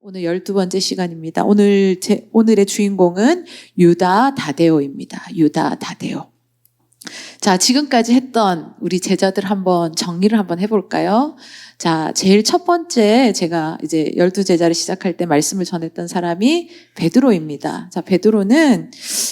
오늘 12번째 시간입니다. 오늘의 주인공은 유다 다데오입니다. 유다 다데오. 자, 지금까지 했던 우리 제자들 한번 정리를 한번 해볼까요? 자, 제일 첫 번째 제가 이제 12제자를 시작할 때 말씀을 전했던 사람이 베드로입니다. 자, 베드로는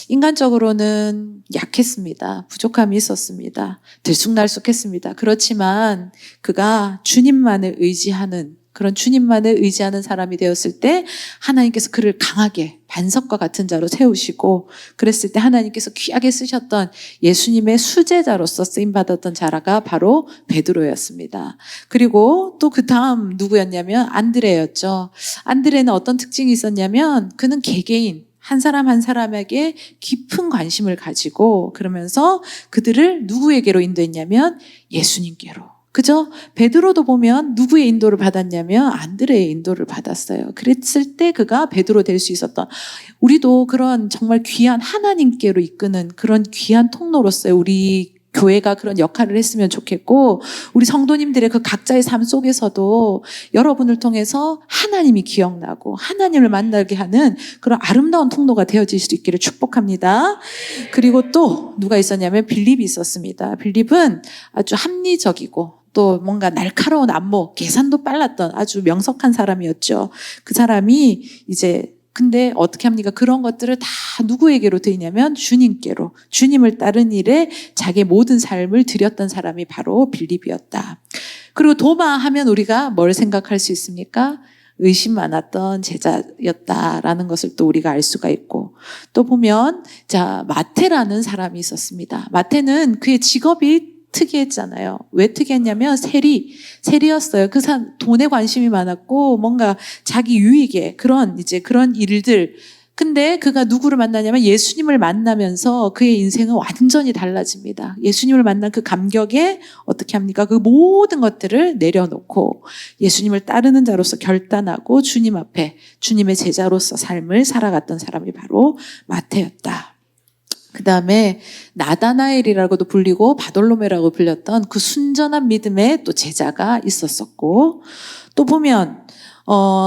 인간적으로는 약했습니다. 부족함이 있었습니다. 들쑥날쑥했습니다. 그렇지만 그가 주님만을 의지하는 그런 주님만을 의지하는 사람이 되었을 때 하나님께서 그를 강하게 반석과 같은 자로 세우시고 그랬을 때 하나님께서 귀하게 쓰셨던 예수님의 수제자로서 쓰임받았던 자라가 바로 베드로였습니다. 그리고 또 그 다음 누구였냐면 안드레였죠. 안드레는 어떤 특징이 있었냐면 그는 개개인 한 사람 한 사람에게 깊은 관심을 가지고 그러면서 그들을 누구에게로 인도했냐면 예수님께로. 그죠? 베드로도 보면 누구의 인도를 받았냐면 안드레의 인도를 받았어요. 그랬을 때 그가 베드로 될 수 있었던, 우리도 그런 정말 귀한 하나님께로 이끄는 그런 귀한 통로로서의 우리 교회가 그런 역할을 했으면 좋겠고, 우리 성도님들의 그 각자의 삶 속에서도 여러분을 통해서 하나님이 기억나고 하나님을 만나게 하는 그런 아름다운 통로가 되어질 수 있기를 축복합니다. 그리고 또 누가 있었냐면 빌립이 있었습니다. 빌립은 아주 합리적이고 또 뭔가 날카로운 안목, 계산도 빨랐던 아주 명석한 사람이었죠. 그 사람이 이제 근데 어떻게 합니까? 그런 것들을 다 누구에게로 드리냐면 주님께로, 주님을 따른 일에 자기의 모든 삶을 드렸던 사람이 바로 빌립이었다. 그리고 도마 하면 우리가 뭘 생각할 수 있습니까? 의심 많았던 제자였다라는 것을 또 우리가 알 수가 있고, 또 보면 자, 마태라는 사람이 있었습니다. 마태는 그의 직업이 특이했잖아요. 왜 특이했냐면 세리였어요. 그 사람 돈에 관심이 많았고 뭔가 자기 유익에 그런 일들. 근데 그가 누구를 만나냐면 예수님을 만나면서 그의 인생은 완전히 달라집니다. 예수님을 만난 그 감격에 어떻게 합니까? 그 모든 것들을 내려놓고 예수님을 따르는 자로서 결단하고 주님 앞에 주님의 제자로서 삶을 살아갔던 사람이 바로 마태였다. 그 다음에 나다나엘이라고도 불리고 바돌로메라고 불렸던 그 순전한 믿음의 또 제자가 있었었고, 또 보면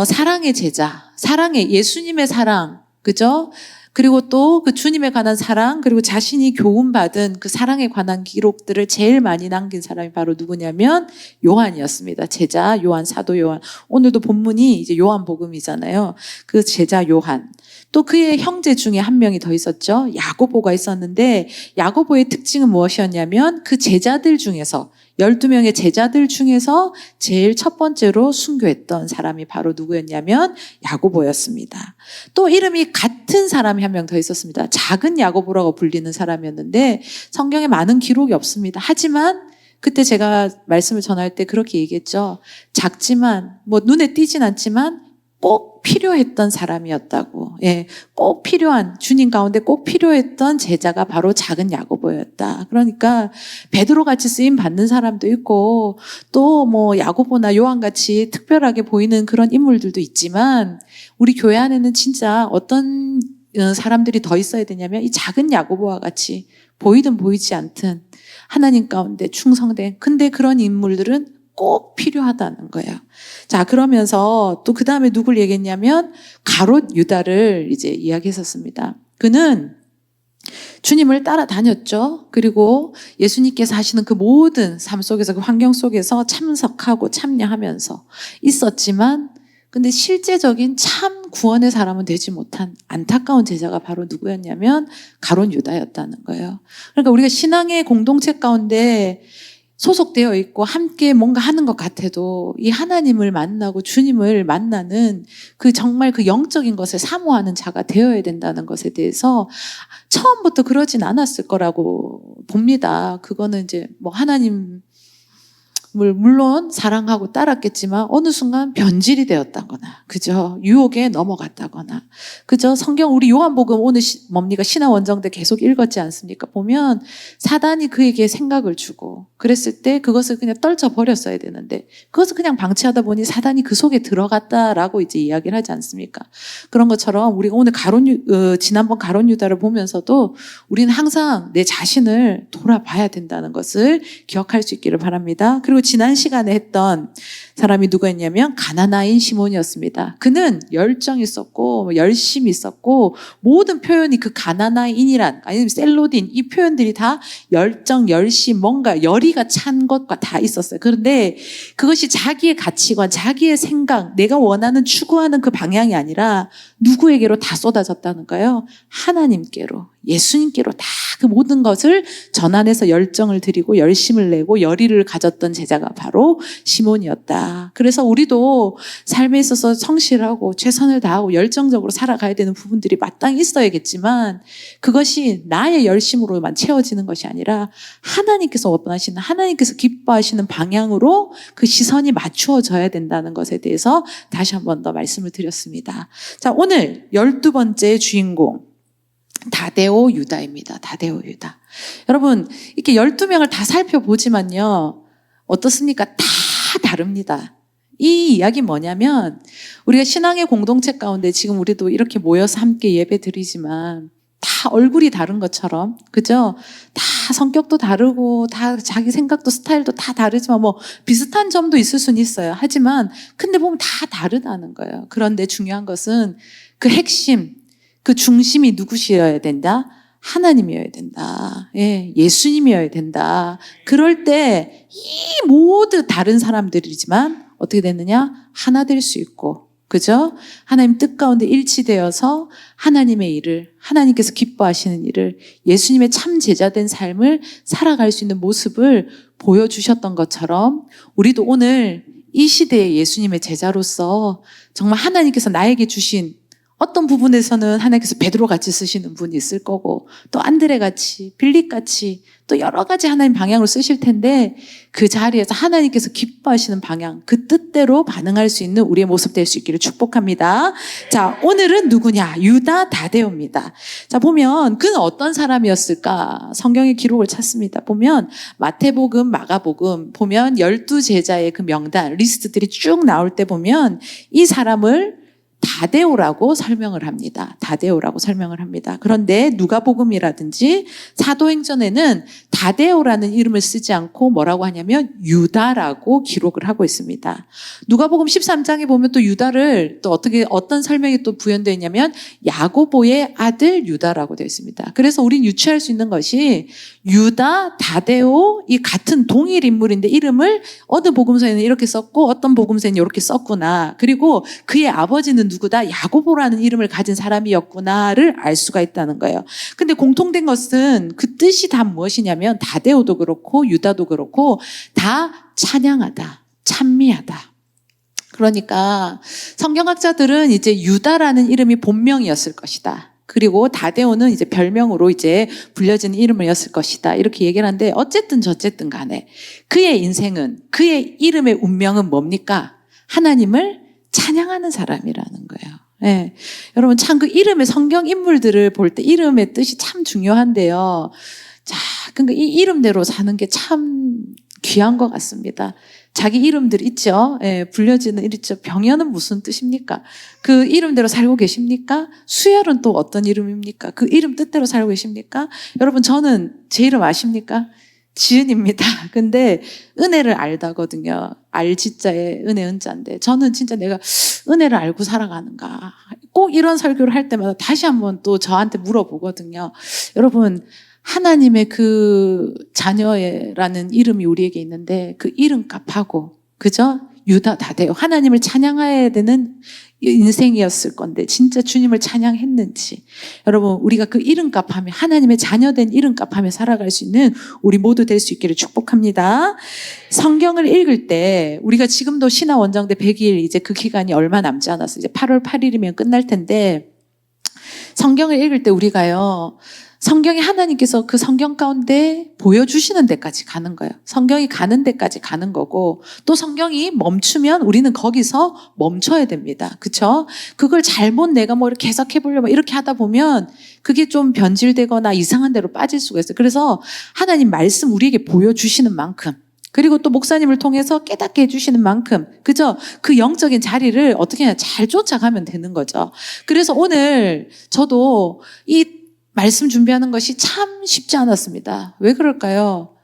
사랑의 제자, 예수님의 사랑, 그죠? 그리고 또 그 주님에 관한 사랑, 그리고 자신이 교훈받은 그 사랑에 관한 기록들을 제일 많이 남긴 사람이 바로 누구냐면 요한이었습니다. 제자 요한, 사도 요한. 오늘도 본문이 이제 요한복음이잖아요. 그 제자 요한. 또 그의 형제 중에 한 명이 더 있었죠. 야고보가 있었는데 야고보의 특징은 무엇이었냐면 그 제자들 중에서 12명의 제자들 중에서 제일 첫 번째로 순교했던 사람이 바로 누구였냐면 야고보였습니다. 또 이름이 같은 사람이 한 명 더 있었습니다. 작은 야고보라고 불리는 사람이었는데 성경에 많은 기록이 없습니다. 하지만 그때 제가 말씀을 전할 때 그렇게 얘기했죠. 작지만 눈에 띄진 않지만 꼭 필요했던 사람이었다고. 예, 꼭 필요한, 주님 가운데 꼭 필요했던 제자가 바로 작은 야고보였다. 그러니까 베드로 같이 쓰임 받는 사람도 있고 또 야고보나 요한 같이 특별하게 보이는 그런 인물들도 있지만 우리 교회 안에는 진짜 어떤 사람들이 더 있어야 되냐면 이 작은 야고보와 같이 보이든 보이지 않든 하나님 가운데 충성된, 근데 그런 인물들은 꼭 필요하다는 거예요. 자, 그러면서 또 그 다음에 누굴 얘기했냐면 가롯 유다를 이제 이야기했었습니다. 그는 주님을 따라다녔죠. 그리고 예수님께서 하시는 그 모든 삶 속에서 그 환경 속에서 참석하고 참여하면서 있었지만 근데 실제적인 참 구원의 사람은 되지 못한 안타까운 제자가 바로 누구였냐면 가롯 유다였다는 거예요. 그러니까 우리가 신앙의 공동체 가운데 소속되어 있고 함께 뭔가 하는 것 같아도 이 하나님을 만나고 주님을 만나는 그 정말 그 영적인 것을 사모하는 자가 되어야 된다는 것에 대해서 처음부터 그러진 않았을 거라고 봅니다. 그거는 이제 하나님을 물론 사랑하고 따랐겠지만 어느 순간 변질이 되었다거나, 그죠? 유혹에 넘어갔다거나, 그죠? 성경 우리 요한복음 오늘 뭡니까? 신화원정대 계속 읽었지 않습니까? 보면 사단이 그에게 생각을 주고 그랬을 때 그것을 그냥 떨쳐버렸어야 되는데 그것을 그냥 방치하다 보니 사단이 그 속에 들어갔다라고 이제 이야기를 하지 않습니까? 그런 것처럼 우리가 오늘 지난번 가롯 유다를 보면서도 우리는 항상 내 자신을 돌아봐야 된다는 것을 기억할 수 있기를 바랍니다. 그리고 지난 시간에 했던 사람이 누구였냐면 가나나인 시몬이었습니다. 그는 열정이 있었고 열심이 있었고 모든 표현이 그 가나나인이란 아니면 셀로딘 이 표현들이 다 열정, 열심, 뭔가 열의가 찬 것과 다 있었어요. 그런데 그것이 자기의 가치관, 자기의 생각, 내가 원하는 추구하는 그 방향이 아니라 누구에게로 다 쏟아졌다는 거예요. 하나님께로, 예수님께로 다 그 모든 것을 전환해서 열정을 드리고 열심을 내고 열의를 가졌던 제자가 바로 시몬이었다. 그래서 우리도 삶에 있어서 성실하고 최선을 다하고 열정적으로 살아가야 되는 부분들이 마땅히 있어야겠지만 그것이 나의 열심으로만 채워지는 것이 아니라 하나님께서 원하시는, 하나님께서 기뻐하시는 방향으로 그 시선이 맞추어져야 된다는 것에 대해서 다시 한 번 더 말씀을 드렸습니다. 자, 오늘 12번째 주인공 다데오 유다입니다. 다데오 유다. 여러분, 이렇게 12명을 다 살펴보지만요. 어떻습니까? 다 다릅니다. 이 이야기 뭐냐면 우리가 신앙의 공동체 가운데 지금 우리도 이렇게 모여서 함께 예배 드리지만 다 얼굴이 다른 것처럼, 그죠? 다 성격도 다르고 다 자기 생각도 스타일도 다 다르지만 뭐 비슷한 점도 있을 수는 있어요. 하지만 근데 보면 다 다르다는 거예요. 그런데 중요한 것은 그 핵심, 그 중심이 누구시여야 된다? 하나님이어야 된다. 예, 예수님이어야 된다. 그럴 때 이 모두 다른 사람들이지만 어떻게 됐느냐? 하나 될 수 있고, 그죠? 하나님 뜻 가운데 일치되어서 하나님의 일을, 하나님께서 기뻐하시는 일을, 예수님의 참 제자된 삶을 살아갈 수 있는 모습을 보여주셨던 것처럼 우리도 오늘 이 시대의 예수님의 제자로서 정말 하나님께서 나에게 주신 어떤 부분에서는 하나님께서 베드로 같이 쓰시는 분이 있을 거고 또 안드레 같이, 빌립 같이 또 여러 가지 하나님 방향으로 쓰실 텐데 그 자리에서 하나님께서 기뻐하시는 방향, 그 뜻대로 반응할 수 있는 우리의 모습 될 수 있기를 축복합니다. 자, 오늘은 누구냐? 유다 다데오입니다. 자, 보면 그는 어떤 사람이었을까? 성경의 기록을 찾습니다. 보면 마태복음, 마가복음 보면 12제자의 그 명단, 리스트들이 쭉 나올 때 보면 이 사람을 다데오라고 설명을 합니다. 다데오라고 설명을 합니다. 그런데 누가복음이라든지 사도행전에는 다데오라는 이름을 쓰지 않고 뭐라고 하냐면 유다라고 기록을 하고 있습니다. 누가복음 13장에 보면 또 유다를 또 어떤 설명이 또 부연되어 있냐면 야고보의 아들 유다라고 되어 있습니다. 그래서 우린 유추할 수 있는 것이 유다, 다데오 이 같은 동일 인물인데 이름을 어느 복음서에는 이렇게 썼고 어떤 복음서에는 이렇게 썼구나. 그리고 그의 아버지는 누구다? 야고보라는 이름을 가진 사람이었구나를 알 수가 있다는 거예요. 근데 공통된 것은 그 뜻이 다 무엇이냐면 다데오도 그렇고 유다도 그렇고 다 찬양하다, 찬미하다. 그러니까 성경학자들은 이제 유다라는 이름이 본명이었을 것이다. 그리고 다데오는 이제 별명으로 이제 불려지는 이름이었을 것이다. 이렇게 얘기를 하는데 어쨌든 저쨌든 간에 그의 인생은, 그의 이름의 운명은 뭡니까? 하나님을 찬양하는 사람이라는 거예요. 네. 여러분 참 그 이름의 성경 인물들을 볼 때 이름의 뜻이 참 중요한데요. 자, 그러니까 이 이름대로 사는 게 참 귀한 것 같습니다. 자기 이름들 있죠. 예, 불려지는 일 있죠. 병현은 무슨 뜻입니까? 그 이름대로 살고 계십니까? 수열은 또 어떤 이름입니까? 그 이름 뜻대로 살고 계십니까? 여러분 저는 제 이름 아십니까? 지은입니다. 근데 은혜를 알다거든요. 알지자에 은혜 은자인데 저는 진짜 내가 은혜를 알고 살아가는가. 꼭 이런 설교를 할 때마다 다시 한번 또 저한테 물어보거든요. 여러분 하나님의 그 자녀라는 이름이 우리에게 있는데 그 이름값하고 그죠? 유다 다데오 하나님을 찬양해야 되는 인생이었을 건데 진짜 주님을 찬양했는지 여러분 우리가 그 이름값하며 하나님의 자녀된 이름값하며 살아갈 수 있는 우리 모두 될 수 있기를 축복합니다. 성경을 읽을 때 우리가 지금도 신화원정대 100일 이제 그 기간이 얼마 남지 않았어요. 이제 8월 8일이면 끝날 텐데 성경을 읽을 때 우리가요 성경에 하나님께서 그 성경 가운데 보여주시는 데까지 가는 거예요. 성경이 가는 데까지 가는 거고 또 성경이 멈추면 우리는 거기서 멈춰야 됩니다. 그렇죠? 그걸 잘못 내가 뭐 이렇게 해석해 보려고 이렇게 하다 보면 그게 좀 변질되거나 이상한 데로 빠질 수가 있어요. 그래서 하나님 말씀 우리에게 보여주시는 만큼 그리고 또 목사님을 통해서 깨닫게 해주시는 만큼 그죠? 그 영적인 자리를 어떻게 하냐 잘 쫓아가면 되는 거죠. 그래서 오늘 저도 이 말씀 준비하는 것이 참 쉽지 않았습니다. 왜 그럴까요?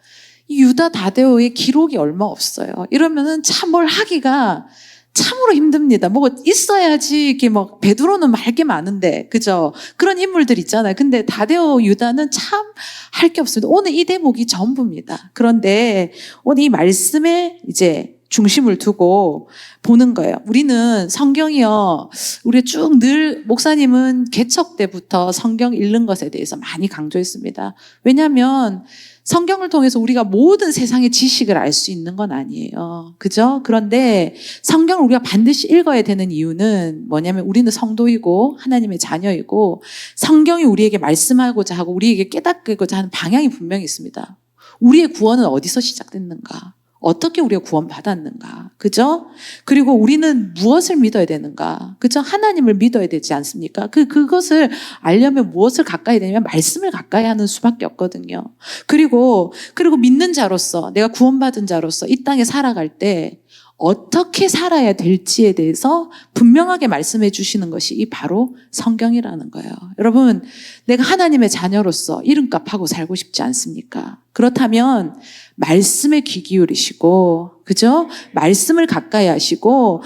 이 유다 다데오의 기록이 얼마 없어요. 이러면은 참 뭘 하기가 참으로 힘듭니다. 뭐가 있어야지 이렇게 막 베드로는 말 게 많은데, 그죠? 그런 인물들 있잖아요. 근데 다데오 유다는 참 할 게 없습니다. 오늘 이 대목이 전부입니다. 그런데 오늘 이 말씀에 이제 중심을 두고 보는 거예요. 우리는 성경이요, 우리 쭉 늘 목사님은 개척 때부터 성경 읽는 것에 대해서 많이 강조했습니다. 왜냐하면 성경을 통해서 우리가 모든 세상의 지식을 알 수 있는 건 아니에요. 그죠? 그런데 성경을 우리가 반드시 읽어야 되는 이유는 뭐냐면 우리는 성도이고 하나님의 자녀이고 성경이 우리에게 말씀하고자 하고 우리에게 깨닫고자 하는 방향이 분명히 있습니다. 우리의 구원은 어디서 시작됐는가? 어떻게 우리가 구원받았는가? 그죠? 그리고 우리는 무엇을 믿어야 되는가? 그죠? 하나님을 믿어야 되지 않습니까? 그것을 알려면 무엇을 가까이 되냐면 말씀을 가까이 하는 수밖에 없거든요. 그리고 믿는 자로서, 내가 구원받은 자로서 이 땅에 살아갈 때 어떻게 살아야 될지에 대해서 분명하게 말씀해 주시는 것이 이 바로 성경이라는 거예요. 여러분, 내가 하나님의 자녀로서 이름값하고 살고 싶지 않습니까? 그렇다면 말씀에 귀 기울이시고, 그죠? 말씀을 가까이 하시고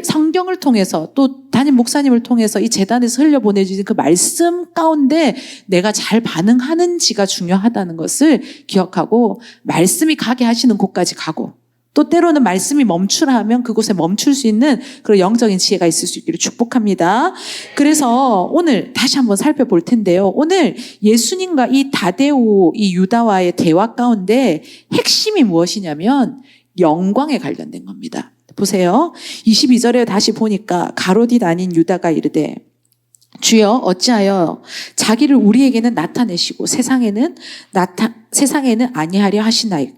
성경을 통해서 또 담임 목사님을 통해서 이 재단에서 흘려보내주신 그 말씀 가운데 내가 잘 반응하는지가 중요하다는 것을 기억하고 말씀이 가게 하시는 곳까지 가고 또 때로는 말씀이 멈추라 하면 그곳에 멈출 수 있는 그런 영적인 지혜가 있을 수 있기를 축복합니다. 그래서 오늘 다시 한번 살펴볼 텐데요. 오늘 예수님과 이 다데오, 이 유다와의 대화 가운데 핵심이 무엇이냐면 영광에 관련된 겁니다. 보세요. 22절에 다시 보니까 가롯이 아닌 유다가 이르되 주여 어찌하여 자기를 우리에게는 나타내시고 세상에는 아니하려 하시나이까?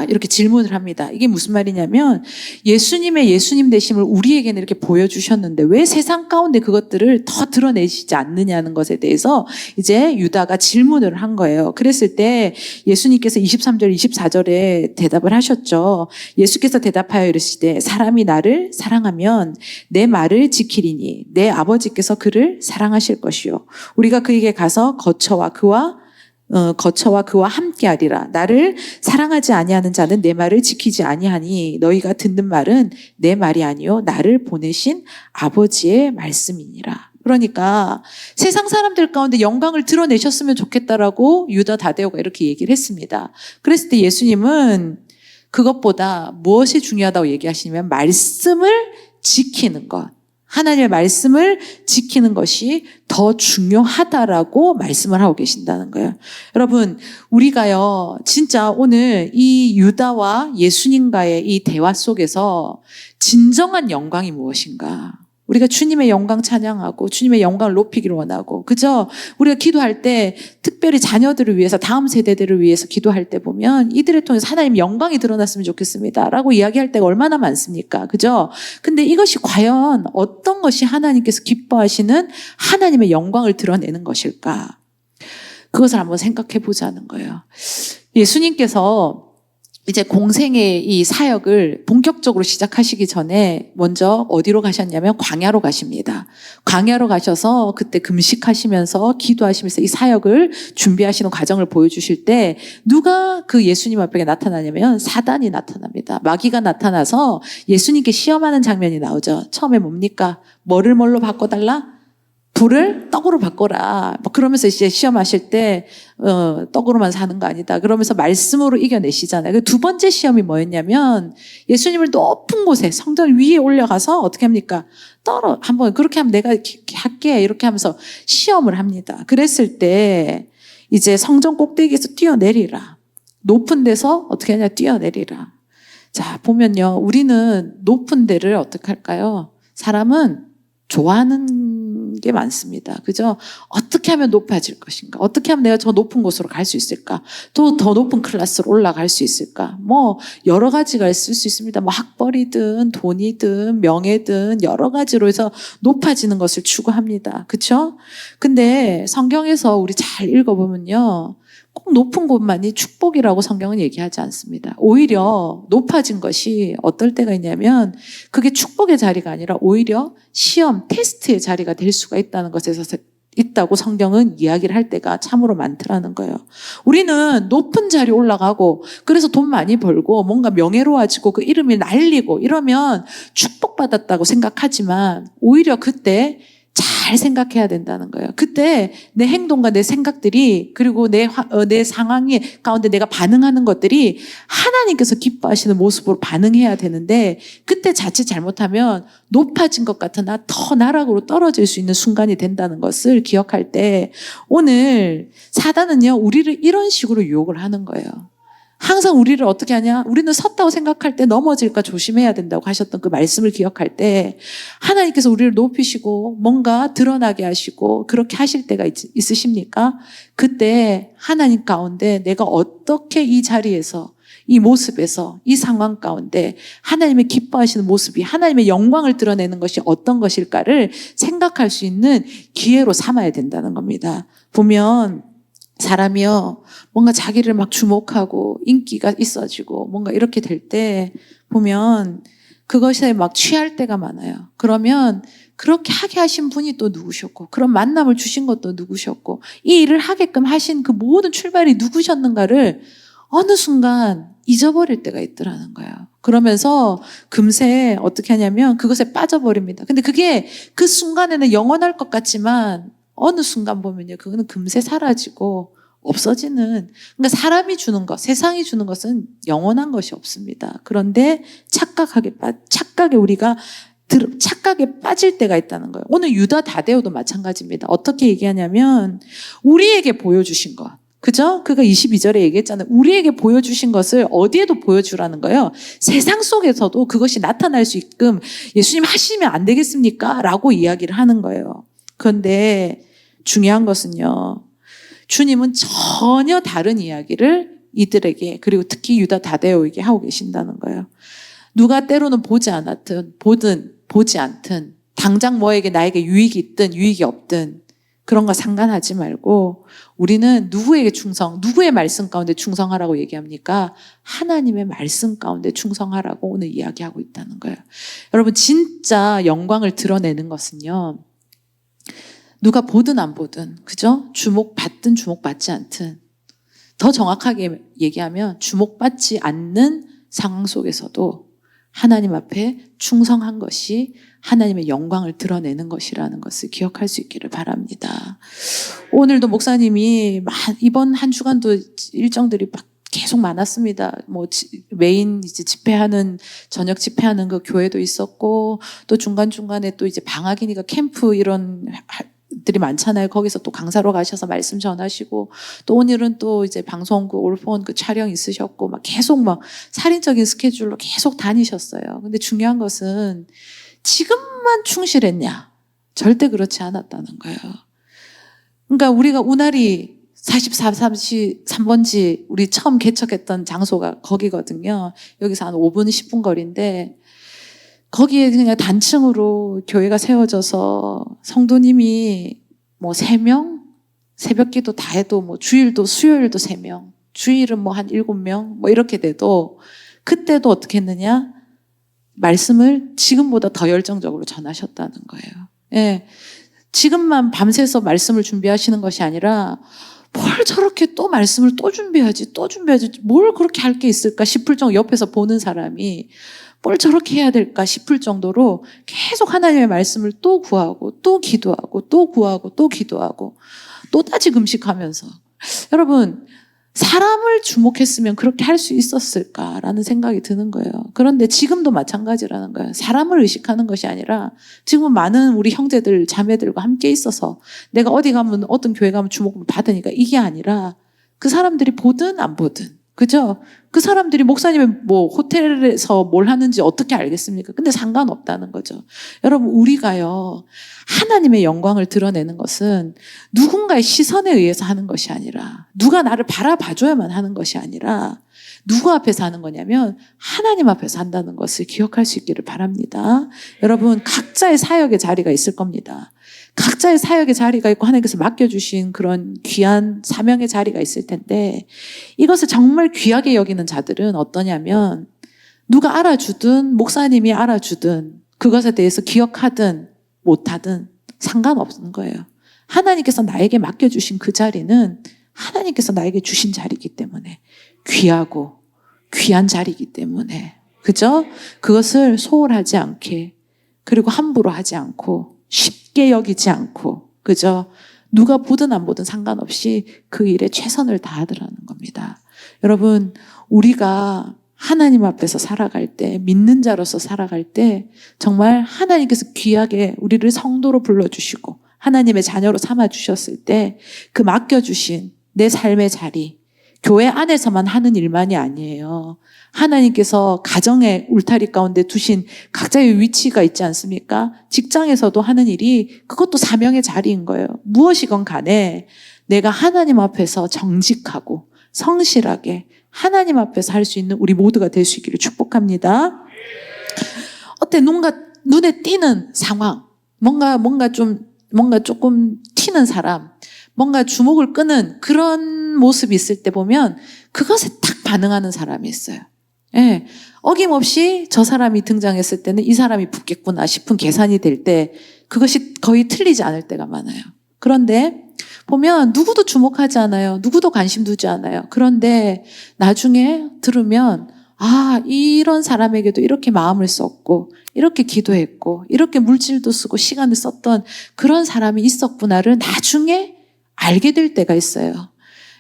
이렇게 질문을 합니다. 이게 무슨 말이냐면 예수님의 예수님 되심을 우리에게는 이렇게 보여주셨는데 왜 세상 가운데 그것들을 더 드러내시지 않느냐는 것에 대해서 이제 유다가 질문을 한 거예요. 그랬을 때 예수님께서 23절, 24절에 대답을 하셨죠. 예수께서 대답하여 이르시되 사람이 나를 사랑하면 내 말을 지키리니 내 아버지께서 그를 사랑하실 것이요 우리가 그에게 가서 거처와 그와 함께하리라. 나를 사랑하지 아니하는 자는 내 말을 지키지 아니하니 너희가 듣는 말은 내 말이 아니요 나를 보내신 아버지의 말씀이니라. 그러니까 세상 사람들 가운데 영광을 드러내셨으면 좋겠다라고 유다 다데오가 이렇게 얘기를 했습니다. 그랬을 때 예수님은 그것보다 무엇이 중요하다고 얘기하시냐면 말씀을 지키는 것, 하나님의 말씀을 지키는 것이 더 중요하다라고 말씀을 하고 계신다는 거예요. 여러분, 우리가요, 진짜 오늘 이 유다와 예수님과의 이 대화 속에서 진정한 영광이 무엇인가? 우리가 주님의 영광 찬양하고 주님의 영광을 높이기를 원하고, 그죠? 우리가 기도할 때 특별히 자녀들을 위해서, 다음 세대들을 위해서 기도할 때 보면 이들을 통해서 하나님의 영광이 드러났으면 좋겠습니다 라고 이야기할 때가 얼마나 많습니까? 그죠? 근데 이것이 과연 어떤 것이 하나님께서 기뻐하시는 하나님의 영광을 드러내는 것일까? 그것을 한번 생각해 보자는 거예요. 예수님께서 이제 공생의 이 사역을 본격적으로 시작하시기 전에 먼저 어디로 가셨냐면 광야로 가십니다. 광야로 가셔서 그때 금식하시면서 기도하시면서 이 사역을 준비하시는 과정을 보여주실 때 누가 그 예수님 앞에 나타나냐면 사단이 나타납니다. 마귀가 나타나서 예수님께 시험하는 장면이 나오죠. 처음에 뭡니까? 뭐를 뭘로 바꿔달라? 불을 떡으로 바꿔라. 그러면서 이제 시험하실 때 떡으로만 사는 거 아니다. 그러면서 말씀으로 이겨내시잖아요. 두 번째 시험이 뭐였냐면 예수님을 높은 곳에 성전 위에 올려가서 어떻게 합니까? 한번 그렇게 하면 내가 할게 이렇게 하면서 시험을 합니다. 그랬을 때 이제 성전 꼭대기에서 뛰어내리라. 높은 데서 어떻게 하냐? 뛰어내리라. 자, 보면요. 우리는 높은 데를 어떻게 할까요? 사람은 좋아하는 게 많습니다. 그죠? 어떻게 하면 높아질 것인가? 어떻게 하면 내가 저 높은 곳으로 갈 수 있을까? 또 더 높은 클래스로 올라갈 수 있을까? 뭐 여러 가지가 있을 수 있습니다. 뭐 학벌이든 돈이든 명예든 여러 가지로 해서 높아지는 것을 추구합니다. 그렇죠? 근데 성경에서 우리 잘 읽어보면요. 꼭 높은 곳만이 축복이라고 성경은 얘기하지 않습니다. 오히려 높아진 것이 어떨 때가 있냐면 그게 축복의 자리가 아니라 오히려 시험, 테스트의 자리가 될 수가 있다는 것에서 있다고 성경은 이야기를 할 때가 참으로 많더라는 거예요. 우리는 높은 자리에 올라가고 그래서 돈 많이 벌고 뭔가 명예로워지고 그 이름이 날리고 이러면 축복받았다고 생각하지만 오히려 그때 잘 생각해야 된다는 거예요. 그때 내 행동과 내 생각들이 그리고 내 상황이 가운데 내가 반응하는 것들이 하나님께서 기뻐하시는 모습으로 반응해야 되는데 그때 자칫 잘못하면 높아진 것 같으나 더 나락으로 떨어질 수 있는 순간이 된다는 것을 기억할 때 오늘 사단은요 우리를 이런 식으로 유혹을 하는 거예요. 항상 우리를 어떻게 하냐? 우리는 섰다고 생각할 때 넘어질까 조심해야 된다고 하셨던 그 말씀을 기억할 때 하나님께서 우리를 높이시고 뭔가 드러나게 하시고 그렇게 하실 때가 있으십니까? 그때 하나님 가운데 내가 어떻게 이 자리에서 이 모습에서 이 상황 가운데 하나님의 기뻐하시는 모습이 하나님의 영광을 드러내는 것이 어떤 것일까를 생각할 수 있는 기회로 삼아야 된다는 겁니다. 보면 사람이요 뭔가 자기를 막 주목하고 인기가 있어지고 뭔가 이렇게 될 때 보면 그것에 막 취할 때가 많아요. 그러면 그렇게 하게 하신 분이 또 누구셨고 그런 만남을 주신 것도 누구셨고 이 일을 하게끔 하신 그 모든 출발이 누구셨는가를 어느 순간 잊어버릴 때가 있더라는 거예요. 그러면서 금세 어떻게 하냐면 그것에 빠져버립니다. 근데 그게 그 순간에는 영원할 것 같지만 어느 순간 보면요 그거는 금세 사라지고 없어지는, 그러니까 사람이 주는 것, 세상이 주는 것은 영원한 것이 없습니다. 그런데 착각에 우리가 착각에 빠질 때가 있다는 거예요. 오늘 유다 다데오도 마찬가지입니다. 어떻게 얘기하냐면 우리에게 보여주신 것, 그죠? 그가 22절에 얘기했잖아요. 우리에게 보여주신 것을 어디에도 보여주라는 거예요. 세상 속에서도 그것이 나타날 수 있게끔 예수님 하시면 안 되겠습니까? 라고 이야기를 하는 거예요. 그런데 중요한 것은요. 주님은 전혀 다른 이야기를 이들에게 그리고 특히 유다 다데오에게 하고 계신다는 거예요. 누가 때로는 보지 않았든 보지 않든 당장 나에게 유익이 있든 유익이 없든 그런 거 상관하지 말고 우리는 누구에게 누구의 말씀 가운데 충성하라고 얘기합니까? 하나님의 말씀 가운데 충성하라고 오늘 이야기하고 있다는 거예요. 여러분 진짜 영광을 드러내는 것은요. 누가 보든 안 보든, 그죠? 주목받든 주목받지 않든. 더 정확하게 얘기하면 주목받지 않는 상황 속에서도 하나님 앞에 충성한 것이 하나님의 영광을 드러내는 것이라는 것을 기억할 수 있기를 바랍니다. 오늘도 목사님이 이번 한 주간도 일정들이 계속 많았습니다. 메인 이제 저녁 집회하는 그 교회도 있었고, 또 중간중간에 또 이제 방학이니까 캠프 이런 들이 많잖아요. 거기서 또 강사로 가셔서 말씀 전하시고 또 오늘은 또 이제 방송국 올폰 그 촬영 있으셨고 계속 살인적인 스케줄로 계속 다니셨어요. 근데 중요한 것은 지금만 충실했냐? 절대 그렇지 않았다는 거예요. 그러니까 우리가 운하리 43번지 우리 처음 개척했던 장소가 거기거든요. 여기서 한 5분 10분 거리인데 거기에 그냥 단층으로 교회가 세워져서 성도님이 3명? 새벽기도 다 해도 주일도 수요일도 3명, 주일은 한 7명 이렇게 돼도 그때도 어떻게 했느냐? 말씀을 지금보다 더 열정적으로 전하셨다는 거예요. 예. 지금만 밤새서 말씀을 준비하시는 것이 아니라 뭘 저렇게 또 말씀을 또 준비하지 뭘 그렇게 할 게 있을까 싶을 정도 옆에서 보는 사람이 뭘 저렇게 해야 될까 싶을 정도로 계속 하나님의 말씀을 또 구하고 또 기도하고 또 구하고 또 기도하고 또 따지 금식하면서 여러분 사람을 주목했으면 그렇게 할 수 있었을까라는 생각이 드는 거예요. 그런데 지금도 마찬가지라는 거예요. 사람을 의식하는 것이 아니라 지금은 많은 우리 형제들 자매들과 함께 있어서 내가 어디 가면 어떤 교회 가면 주목을 받으니까 이게 아니라 그 사람들이 보든 안 보든 그죠? 그 사람들이 목사님이 호텔에서 뭘 하는지 어떻게 알겠습니까? 근데 상관없다는 거죠. 여러분, 우리가요, 하나님의 영광을 드러내는 것은 누군가의 시선에 의해서 하는 것이 아니라, 누가 나를 바라봐줘야만 하는 것이 아니라, 누구 앞에서 하는 거냐면, 하나님 앞에서 한다는 것을 기억할 수 있기를 바랍니다. 여러분, 각자의 사역의 자리가 있을 겁니다. 각자의 사역의 자리가 있고 하나님께서 맡겨주신 그런 귀한 사명의 자리가 있을 텐데 이것을 정말 귀하게 여기는 자들은 어떠냐면 누가 알아주든 목사님이 알아주든 그것에 대해서 기억하든 못하든 상관없는 거예요. 하나님께서 나에게 맡겨주신 그 자리는 하나님께서 나에게 주신 자리이기 때문에 귀하고 귀한 자리이기 때문에 그죠? 그것을 소홀하지 않게 그리고 함부로 하지 않고 쉽게 여기지 않고 그죠? 누가 보든 안 보든 상관없이 그 일에 최선을 다하더라는 겁니다. 여러분 우리가 하나님 앞에서 살아갈 때 믿는 자로서 살아갈 때 정말 하나님께서 귀하게 우리를 성도로 불러주시고 하나님의 자녀로 삼아주셨을 때 그 맡겨주신 내 삶의 자리 교회 안에서만 하는 일만이 아니에요. 하나님께서 가정의 울타리 가운데 두신 각자의 위치가 있지 않습니까? 직장에서도 하는 일이 그것도 사명의 자리인 거예요. 무엇이건 간에 내가 하나님 앞에서 정직하고 성실하게 하나님 앞에서 할 수 있는 우리 모두가 될 수 있기를 축복합니다. 어때? 눈에 띄는 상황, 뭔가 조금 튀는 사람, 뭔가 주목을 끄는 그런 모습이 있을 때 보면 그것에 딱 반응하는 사람이 있어요. 예. 어김없이 저 사람이 등장했을 때는 이 사람이 붙겠구나 싶은 계산이 될 때 그것이 거의 틀리지 않을 때가 많아요. 그런데 보면 누구도 주목하지 않아요. 누구도 관심 두지 않아요. 그런데 나중에 들으면 아, 이런 사람에게도 이렇게 마음을 썼고 이렇게 기도했고 이렇게 물질도 쓰고 시간을 썼던 그런 사람이 있었구나를 나중에 알게 될 때가 있어요.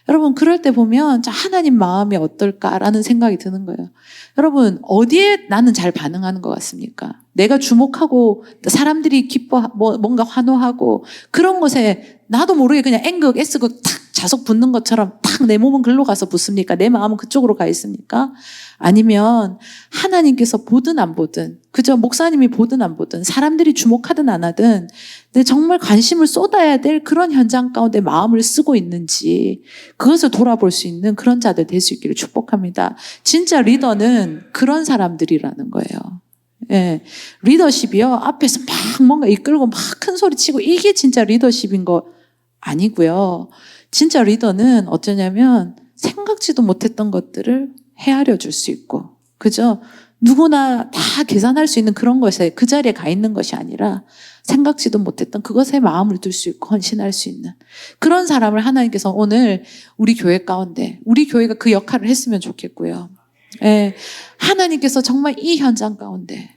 여러분 그럴 때 보면 하나님 마음이 어떨까라는 생각이 드는 거예요. 여러분 어디에 나는 잘 반응하는 것 같습니까? 내가 주목하고 사람들이 뭔가 환호하고 그런 것에 나도 모르게 그냥 N극, S극 탁 자석 붙는 것처럼 탁 내 몸은 글로 가서 붙습니까? 내 마음은 그쪽으로 가 있습니까? 아니면 하나님께서 보든 안 보든 그저 목사님이 보든 안 보든 사람들이 주목하든 안 하든 정말 관심을 쏟아야 될 그런 현장 가운데 마음을 쓰고 있는지 그것을 돌아볼 수 있는 그런 자들 될 수 있기를 축복합니다. 진짜 리더는 그런 사람들이라는 거예요. 예, 리더십이요 앞에서 막 뭔가 이끌고 막 큰 소리 치고 이게 진짜 리더십인 거 아니고요. 진짜 리더는 어쩌냐면 생각지도 못했던 것들을 헤아려 줄 수 있고 그죠? 누구나 다 계산할 수 있는 그런 것에 그 자리에 가 있는 것이 아니라 생각지도 못했던 그것에 마음을 둘 수 있고 헌신할 수 있는 그런 사람을 하나님께서 오늘 우리 교회 가운데 우리 교회가 그 역할을 했으면 좋겠고요. 예, 하나님께서 정말 이 현장 가운데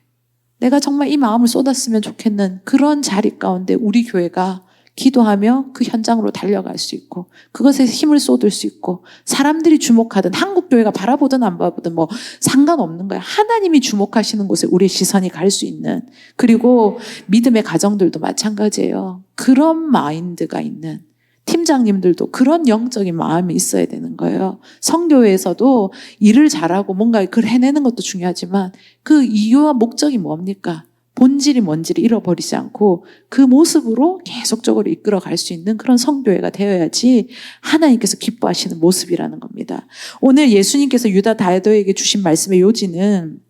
내가 정말 이 마음을 쏟았으면 좋겠는 그런 자리 가운데 우리 교회가 기도하며 그 현장으로 달려갈 수 있고 그것에 힘을 쏟을 수 있고 사람들이 주목하든 한국교회가 바라보든 안 바라보든 뭐 상관없는 거예요. 하나님이 주목하시는 곳에 우리의 시선이 갈 수 있는 그리고 믿음의 가정들도 마찬가지예요. 그런 마인드가 있는 팀장님들도 그런 영적인 마음이 있어야 되는 거예요. 성교회에서도 일을 잘하고 뭔가 그걸 해내는 것도 중요하지만 그 이유와 목적이 뭡니까? 본질이 뭔지를 잃어버리지 않고 그 모습으로 계속적으로 이끌어갈 수 있는 그런 성교회가 되어야지 하나님께서 기뻐하시는 모습이라는 겁니다. 오늘 예수님께서 유다 다도에게 주신 말씀의 요지는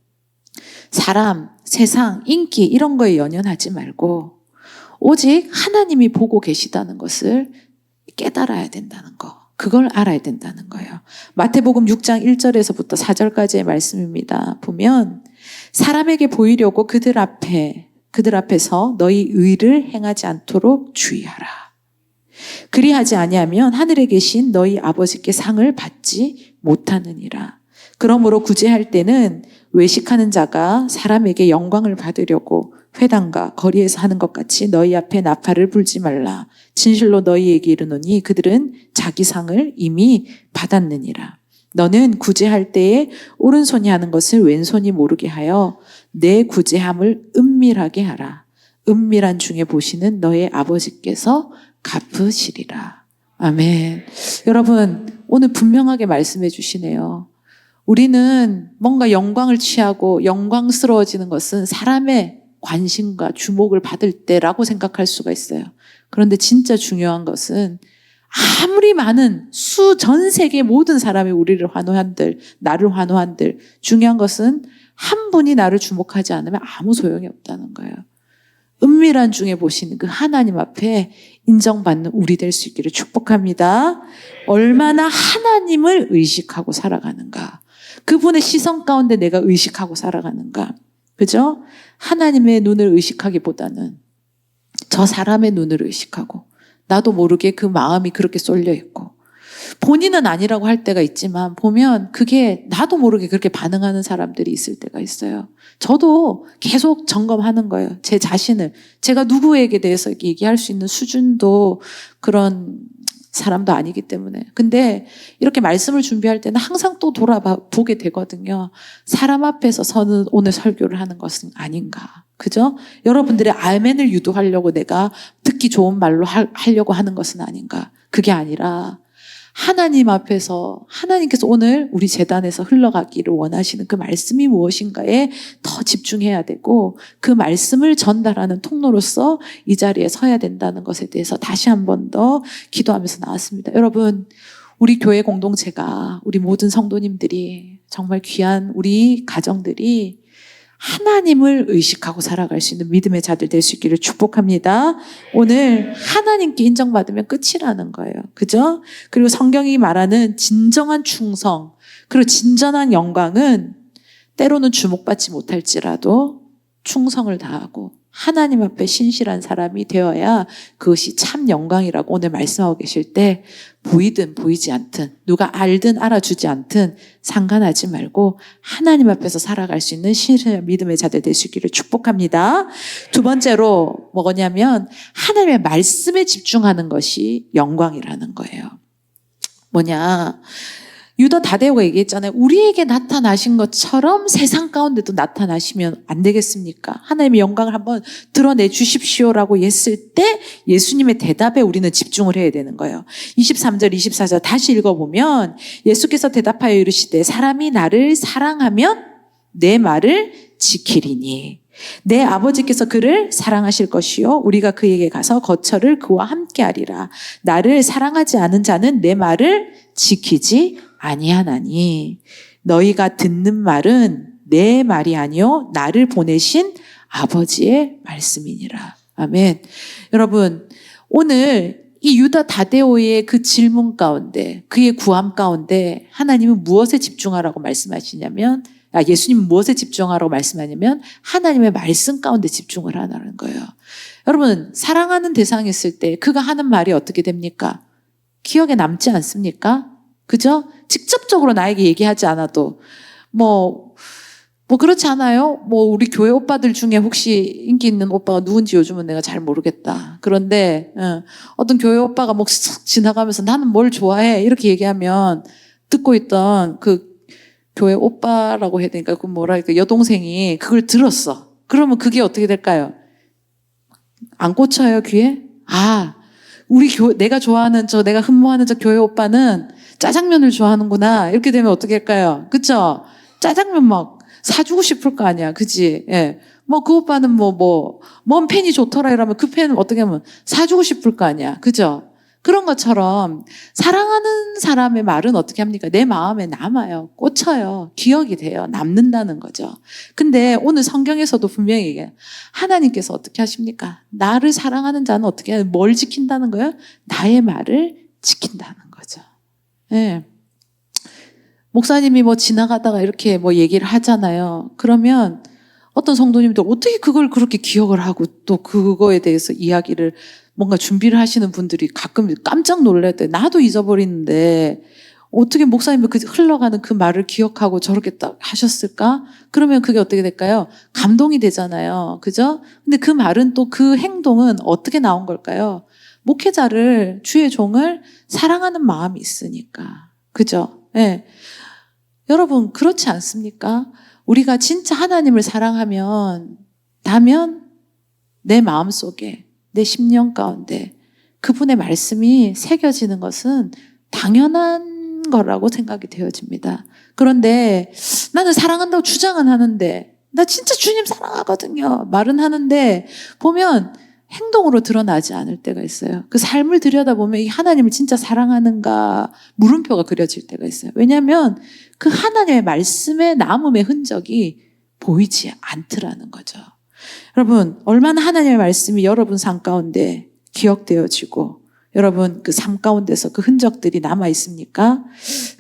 사람, 세상, 인기 이런 거에 연연하지 말고 오직 하나님이 보고 계시다는 것을 깨달아야 된다는 거. 그걸 알아야 된다는 거예요. 마태복음 6장 1절에서부터 4절까지의 말씀입니다. 보면 사람에게 보이려고 그들 앞에서 너희 의를 행하지 않도록 주의하라. 그리하지 아니하면 하늘에 계신 너희 아버지께 상을 받지 못하느니라. 그러므로 구제할 때는 외식하는 자가 사람에게 영광을 받으려고 회당과 거리에서 하는 것 같이 너희 앞에 나팔을 불지 말라. 진실로 너희에게 이르노니 그들은 자기 상을 이미 받았느니라. 너는 구제할 때에 오른손이 하는 것을 왼손이 모르게 하여 내 구제함을 은밀하게 하라. 은밀한 중에 보시는 너의 아버지께서 갚으시리라. 아멘. 여러분 오늘 분명하게 말씀해 주시네요. 우리는 뭔가 영광을 취하고 영광스러워지는 것은 사람의 관심과 주목을 받을 때라고 생각할 수가 있어요. 그런데 진짜 중요한 것은 아무리 많은 전 세계 모든 사람이 우리를 환호한들, 나를 환호한들 중요한 것은 한 분이 나를 주목하지 않으면 아무 소용이 없다는 거예요. 은밀한 중에 보시는 그 하나님 앞에 인정받는 우리 될 수 있기를 축복합니다. 얼마나 하나님을 의식하고 살아가는가. 그분의 시선 가운데 내가 의식하고 살아가는가. 그죠? 하나님의 눈을 의식하기보다는 저 사람의 눈을 의식하고 나도 모르게 그 마음이 그렇게 쏠려 있고 본인은 아니라고 할 때가 있지만 보면 그게 나도 모르게 그렇게 반응하는 사람들이 있을 때가 있어요. 저도 계속 점검하는 거예요. 제 자신을. 제가 누구에게 대해서 얘기할 수 있는 수준도 그런 사람도 아니기 때문에. 근데 이렇게 말씀을 준비할 때는 항상 또 돌아보게 되거든요. 사람 앞에서 서는 오늘 설교를 하는 것은 아닌가. 그죠? 여러분들의 아멘을 유도하려고 내가 듣기 좋은 말로 하려고 하는 것은 아닌가. 그게 아니라 하나님 앞에서 하나님께서 오늘 우리 제단에서 흘러가기를 원하시는 그 말씀이 무엇인가에 더 집중해야 되고 그 말씀을 전달하는 통로로서 이 자리에 서야 된다는 것에 대해서 다시 한 번 더 기도하면서 나왔습니다. 여러분, 우리 교회 공동체가 우리 모든 성도님들이 정말 귀한 우리 가정들이 하나님을 의식하고 살아갈 수 있는 믿음의 자들 될 수 있기를 축복합니다. 오늘 하나님께 인정받으면 끝이라는 거예요. 그죠? 그리고 성경이 말하는 진정한 충성, 그리고 진정한 영광은 때로는 주목받지 못할지라도 충성을 다하고 하나님 앞에 신실한 사람이 되어야 그것이 참 영광이라고 오늘 말씀하고 계실 때 보이든 보이지 않든 누가 알든 알아주지 않든 상관하지 말고 하나님 앞에서 살아갈 수 있는 신실한 믿음의 자들 될 수 있기를 축복합니다. 두 번째로 뭐냐면 하나님의 말씀에 집중하는 것이 영광이라는 거예요. 뭐냐? 유다 다데오가 얘기했잖아요. 우리에게 나타나신 것처럼 세상 가운데도 나타나시면 안 되겠습니까? 하나님의 영광을 한번 드러내 주십시오라고 했을 때 예수님의 대답에 우리는 집중을 해야 되는 거예요. 23절, 24절 다시 읽어보면 예수께서 대답하여 이르시되 사람이 나를 사랑하면 내 말을 지키리니 내 아버지께서 그를 사랑하실 것이요 우리가 그에게 가서 거처를 그와 함께 하리라. 나를 사랑하지 않은 자는 내 말을 지키지 아니하나니 너희가 듣는 말은 내 말이 아니요 나를 보내신 아버지의 말씀이니라. 아멘. 여러분, 오늘 이 유다 다데오의 그 질문 가운데 그의 구함 가운데 하나님은 무엇에 집중하라고 말씀하시냐면 예수님은 무엇에 집중하라고 말씀하냐면 하나님의 말씀 가운데 집중을 하라는 거예요. 여러분, 사랑하는 대상이 있을 때 그가 하는 말이 어떻게 됩니까? 기억에 남지 않습니까? 그죠? 직접적으로 나에게 얘기하지 않아도 뭐 그렇지 않아요? 우리 교회 오빠들 중에 혹시 인기 있는 오빠가 누군지 요즘은 내가 잘 모르겠다. 그런데 어떤 교회 오빠가 쓱 지나가면서 나는 뭘 좋아해 이렇게 얘기하면 듣고 있던 그 교회 오빠라고 해야 되니까 그 여동생이 그걸 들었어. 그러면 그게 어떻게 될까요? 안 꽂혀요, 귀에? 내가 좋아하는 내가 흠모하는 교회 오빠는 짜장면을 좋아하는구나. 이렇게 되면 어떻게 할까요? 그쵸? 짜장면 막 사주고 싶을 거 아니야. 그치? 예. 그 오빠는 뭔 펜이 좋더라 이러면 그 펜은 어떻게 하면 사주고 싶을 거 아니야. 그죠? 그런 것처럼 사랑하는 사람의 말은 어떻게 합니까? 내 마음에 남아요. 꽂혀요. 기억이 돼요. 남는다는 거죠. 근데 오늘 성경에서도 분명히 얘기해요. 하나님께서 어떻게 하십니까? 나를 사랑하는 자는 어떻게 해요? 뭘 지킨다는 거예요? 나의 말을 지킨다는 거죠. 예. 목사님이 지나가다가 이렇게 얘기를 하잖아요. 그러면 어떤 성도님들 어떻게 그걸 그렇게 기억을 하고 또 그거에 대해서 이야기를 뭔가 준비를 하시는 분들이 가끔 깜짝 놀랄 때 나도 잊어버리는데 어떻게 목사님이 그 흘러가는 그 말을 기억하고 저렇게 딱 하셨을까? 그러면 그게 어떻게 될까요? 감동이 되잖아요. 그죠? 근데 그 말은 또 그 행동은 어떻게 나온 걸까요? 목회자를, 주의 종을 사랑하는 마음이 있으니까. 그죠? 예. 여러분, 그렇지 않습니까? 우리가 진짜 하나님을 사랑하면, 내 마음 속에, 내 심령 가운데 그분의 말씀이 새겨지는 것은 당연한 거라고 생각이 되어집니다. 그런데 나는 사랑한다고 주장은 하는데, 나 진짜 주님 사랑하거든요. 말은 하는데, 보면 행동으로 드러나지 않을 때가 있어요. 그 삶을 들여다보면 이 하나님을 진짜 사랑하는가 물음표가 그려질 때가 있어요. 왜냐하면 그 하나님의 말씀에 남음의 흔적이 보이지 않더라는 거죠. 여러분, 얼마나 하나님의 말씀이 여러분 삶 가운데 기억되어지고 여러분 그 삶 가운데서 그 흔적들이 남아 있습니까?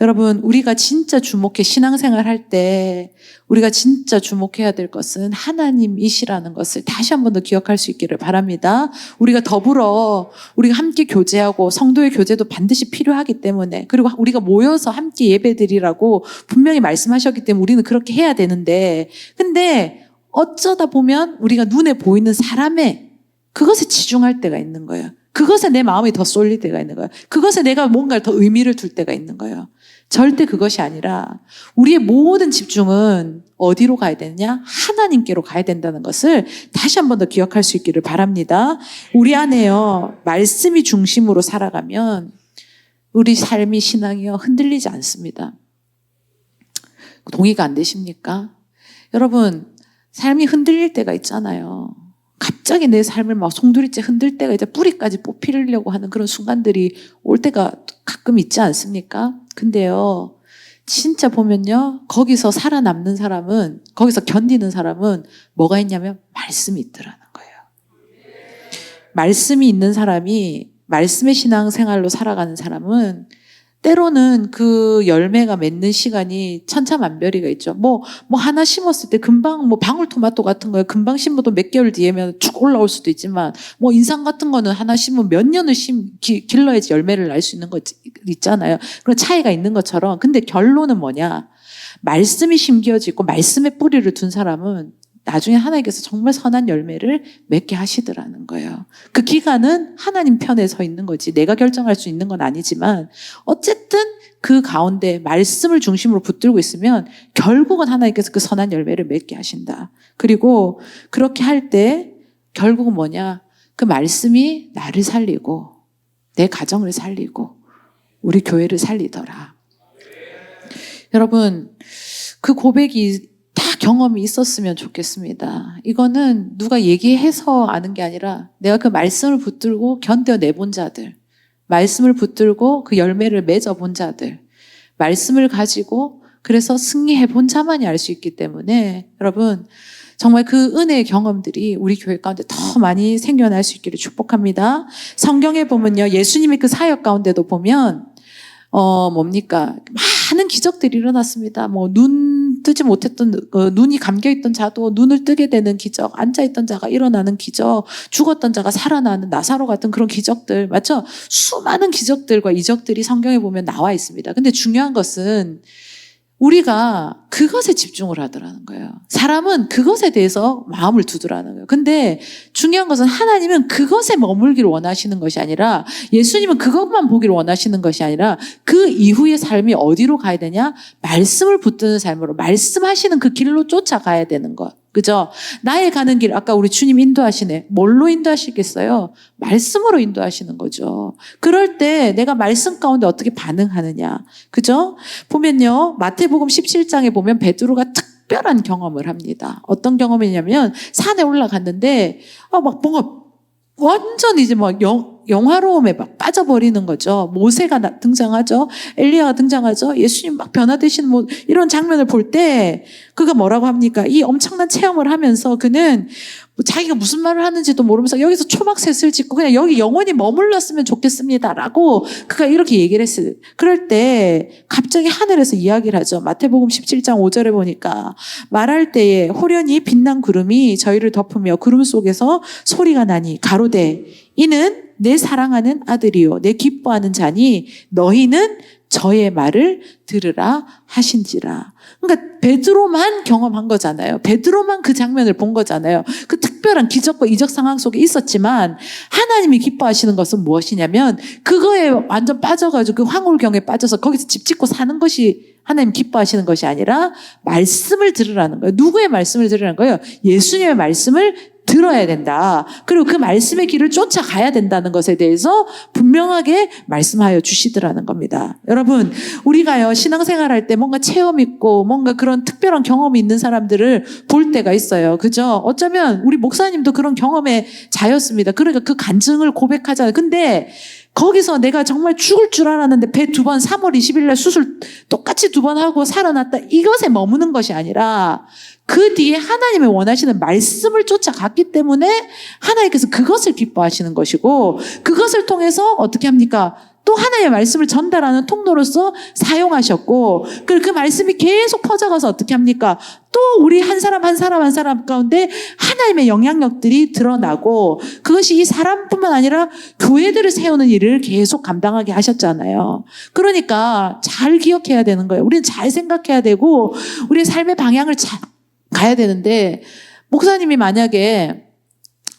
여러분 우리가 진짜 주목해 신앙생활 할 때 우리가 진짜 주목해야 될 것은 하나님이시라는 것을 다시 한 번 더 기억할 수 있기를 바랍니다. 우리가 더불어 우리가 함께 교제하고 성도의 교제도 반드시 필요하기 때문에 그리고 우리가 모여서 함께 예배드리라고 분명히 말씀하셨기 때문에 우리는 그렇게 해야 되는데 근데 어쩌다 보면 우리가 눈에 보이는 사람의 그것에 치중할 때가 있는 거예요. 그것에 내 마음이 더 쏠릴 때가 있는 거예요. 그것에 내가 뭔가를 더 의미를 둘 때가 있는 거예요. 절대 그것이 아니라 우리의 모든 집중은 어디로 가야 되느냐? 하나님께로 가야 된다는 것을 다시 한 번 더 기억할 수 있기를 바랍니다. 우리 안에요. 말씀이 중심으로 살아가면 우리 삶이 신앙이요. 흔들리지 않습니다. 동의가 안 되십니까? 여러분 삶이 흔들릴 때가 있잖아요. 갑자기 내 삶을 막 송두리째 흔들 때가 이제 뿌리까지 뽑히려고 하는 그런 순간들이 올 때가 가끔 있지 않습니까? 근데요, 진짜 보면요, 거기서 살아남는 사람은, 거기서 견디는 사람은 뭐가 있냐면 말씀이 있더라는 거예요. 말씀이 있는 사람이, 말씀의 신앙생활로 살아가는 사람은 때로는 그 열매가 맺는 시간이 천차만별이가 있죠. 뭐 하나 심었을 때 금방 방울토마토 같은 거에 금방 심어도 몇 개월 뒤에면 쭉 올라올 수도 있지만 인삼 같은 거는 하나 심으면 몇 년을 길러야지 열매를 날 수 있는 거 있잖아요. 그런 차이가 있는 것처럼. 근데 결론은 뭐냐? 말씀이 심겨지고 말씀의 뿌리를 둔 사람은 나중에 하나님께서 정말 선한 열매를 맺게 하시더라는 거예요. 그 기간은 하나님 편에 서 있는 거지 내가 결정할 수 있는 건 아니지만 어쨌든 그 가운데 말씀을 중심으로 붙들고 있으면 결국은 하나님께서 그 선한 열매를 맺게 하신다. 그리고 그렇게 할 때 결국은 뭐냐? 그 말씀이 나를 살리고 내 가정을 살리고 우리 교회를 살리더라. 여러분 그 고백이 다 경험이 있었으면 좋겠습니다. 이거는 누가 얘기해서 아는 게 아니라 내가 그 말씀을 붙들고 견뎌내본 자들, 말씀을 붙들고 그 열매를 맺어본 자들, 말씀을 가지고 그래서 승리해본 자만이 알 수 있기 때문에 여러분 정말 그 은혜의 경험들이 우리 교회 가운데 더 많이 생겨날 수 있기를 축복합니다. 성경에 보면요, 예수님의 그 사역 가운데도 보면 뭡니까? 많은 기적들이 일어났습니다. 눈 뜨지 못했던, 눈이 감겨있던 자도 눈을 뜨게 되는 기적, 앉아있던 자가 일어나는 기적, 죽었던 자가 살아나는 나사로 같은 그런 기적들, 맞죠? 수많은 기적들과 이적들이 성경에 보면 나와 있습니다. 근데 중요한 것은 우리가 그것에 집중을 하더라는 거예요. 사람은 그것에 대해서 마음을 두더라는 거예요. 근데 중요한 것은 하나님은 그것에 머물기를 원하시는 것이 아니라 예수님은 그것만 보기를 원하시는 것이 아니라 그 이후의 삶이 어디로 가야 되냐? 말씀을 붙드는 삶으로 말씀하시는 그 길로 쫓아가야 되는 것. 그죠? 나의 가는 길, 아까 우리 주님 인도하시네. 뭘로 인도하시겠어요? 말씀으로 인도하시는 거죠. 그럴 때 내가 말씀 가운데 어떻게 반응하느냐. 그죠? 보면요, 마태복음 17장에 보면 베드로가 특별한 경험을 합니다. 어떤 경험이냐면 산에 올라갔는데 막 뭔가 완전 이제 막 영화로움에 막 빠져버리는 거죠. 모세가 등장하죠. 엘리야가 등장하죠. 예수님 막 변화되시는 이런 장면을 볼 때 그가 뭐라고 합니까? 이 엄청난 체험을 하면서 그는 자기가 무슨 말을 하는지도 모르면서 여기서 초막셋을 짓고 그냥 여기 영원히 머물렀으면 좋겠습니다라고 그가 이렇게 얘기를 했어요. 그럴 때 갑자기 하늘에서 이야기를 하죠. 마태복음 17장 5절에 보니까 말할 때에 호련히 빛난 구름이 저희를 덮으며 구름 속에서 소리가 나니 가로되 이는 내 사랑하는 아들이요 내 기뻐하는 자니 너희는 저의 말을 들으라 하신지라. 그러니까 베드로만 경험한 거잖아요. 베드로만 그 장면을 본 거잖아요. 그 특별한 기적과 이적 상황 속에 있었지만 하나님이 기뻐하시는 것은 무엇이냐면 그거에 완전 빠져가지고 그 황홀경에 빠져서 거기서 집 짓고 사는 것이 하나님 기뻐하시는 것이 아니라 말씀을 들으라는 거예요. 누구의 말씀을 들으라는 거예요? 예수님의 말씀을 들어야 된다. 그리고 그 말씀의 길을 쫓아가야 된다는 것에 대해서 분명하게 말씀하여 주시더라는 겁니다. 여러분, 우리가요, 신앙생활 할 때 뭔가 체험 있고 뭔가 그런 특별한 경험이 있는 사람들을 볼 때가 있어요. 그죠? 어쩌면 우리 목사님도 그런 경험의 자였습니다. 그러니까 그 간증을 고백하잖아요. 근데 거기서 내가 정말 죽을 줄 알았는데 배 2번 3월 20일 날 수술 똑같이 2번 하고 살아났다. 이것에 머무는 것이 아니라 그 뒤에 하나님의 원하시는 말씀을 쫓아갔기 때문에 하나님께서 그것을 기뻐하시는 것이고, 그것을 통해서 어떻게 합니까? 또 하나님의 말씀을 전달하는 통로로서 사용하셨고, 그 말씀이 계속 퍼져가서 어떻게 합니까? 또 우리 한 사람 한 사람 한 사람 가운데 하나님의 영향력들이 드러나고, 그것이 이 사람뿐만 아니라 교회들을 세우는 일을 계속 감당하게 하셨잖아요. 그러니까 잘 기억해야 되는 거예요. 우리는 잘 생각해야 되고 우리의 삶의 방향을 잘 가야 되는데, 목사님이 만약에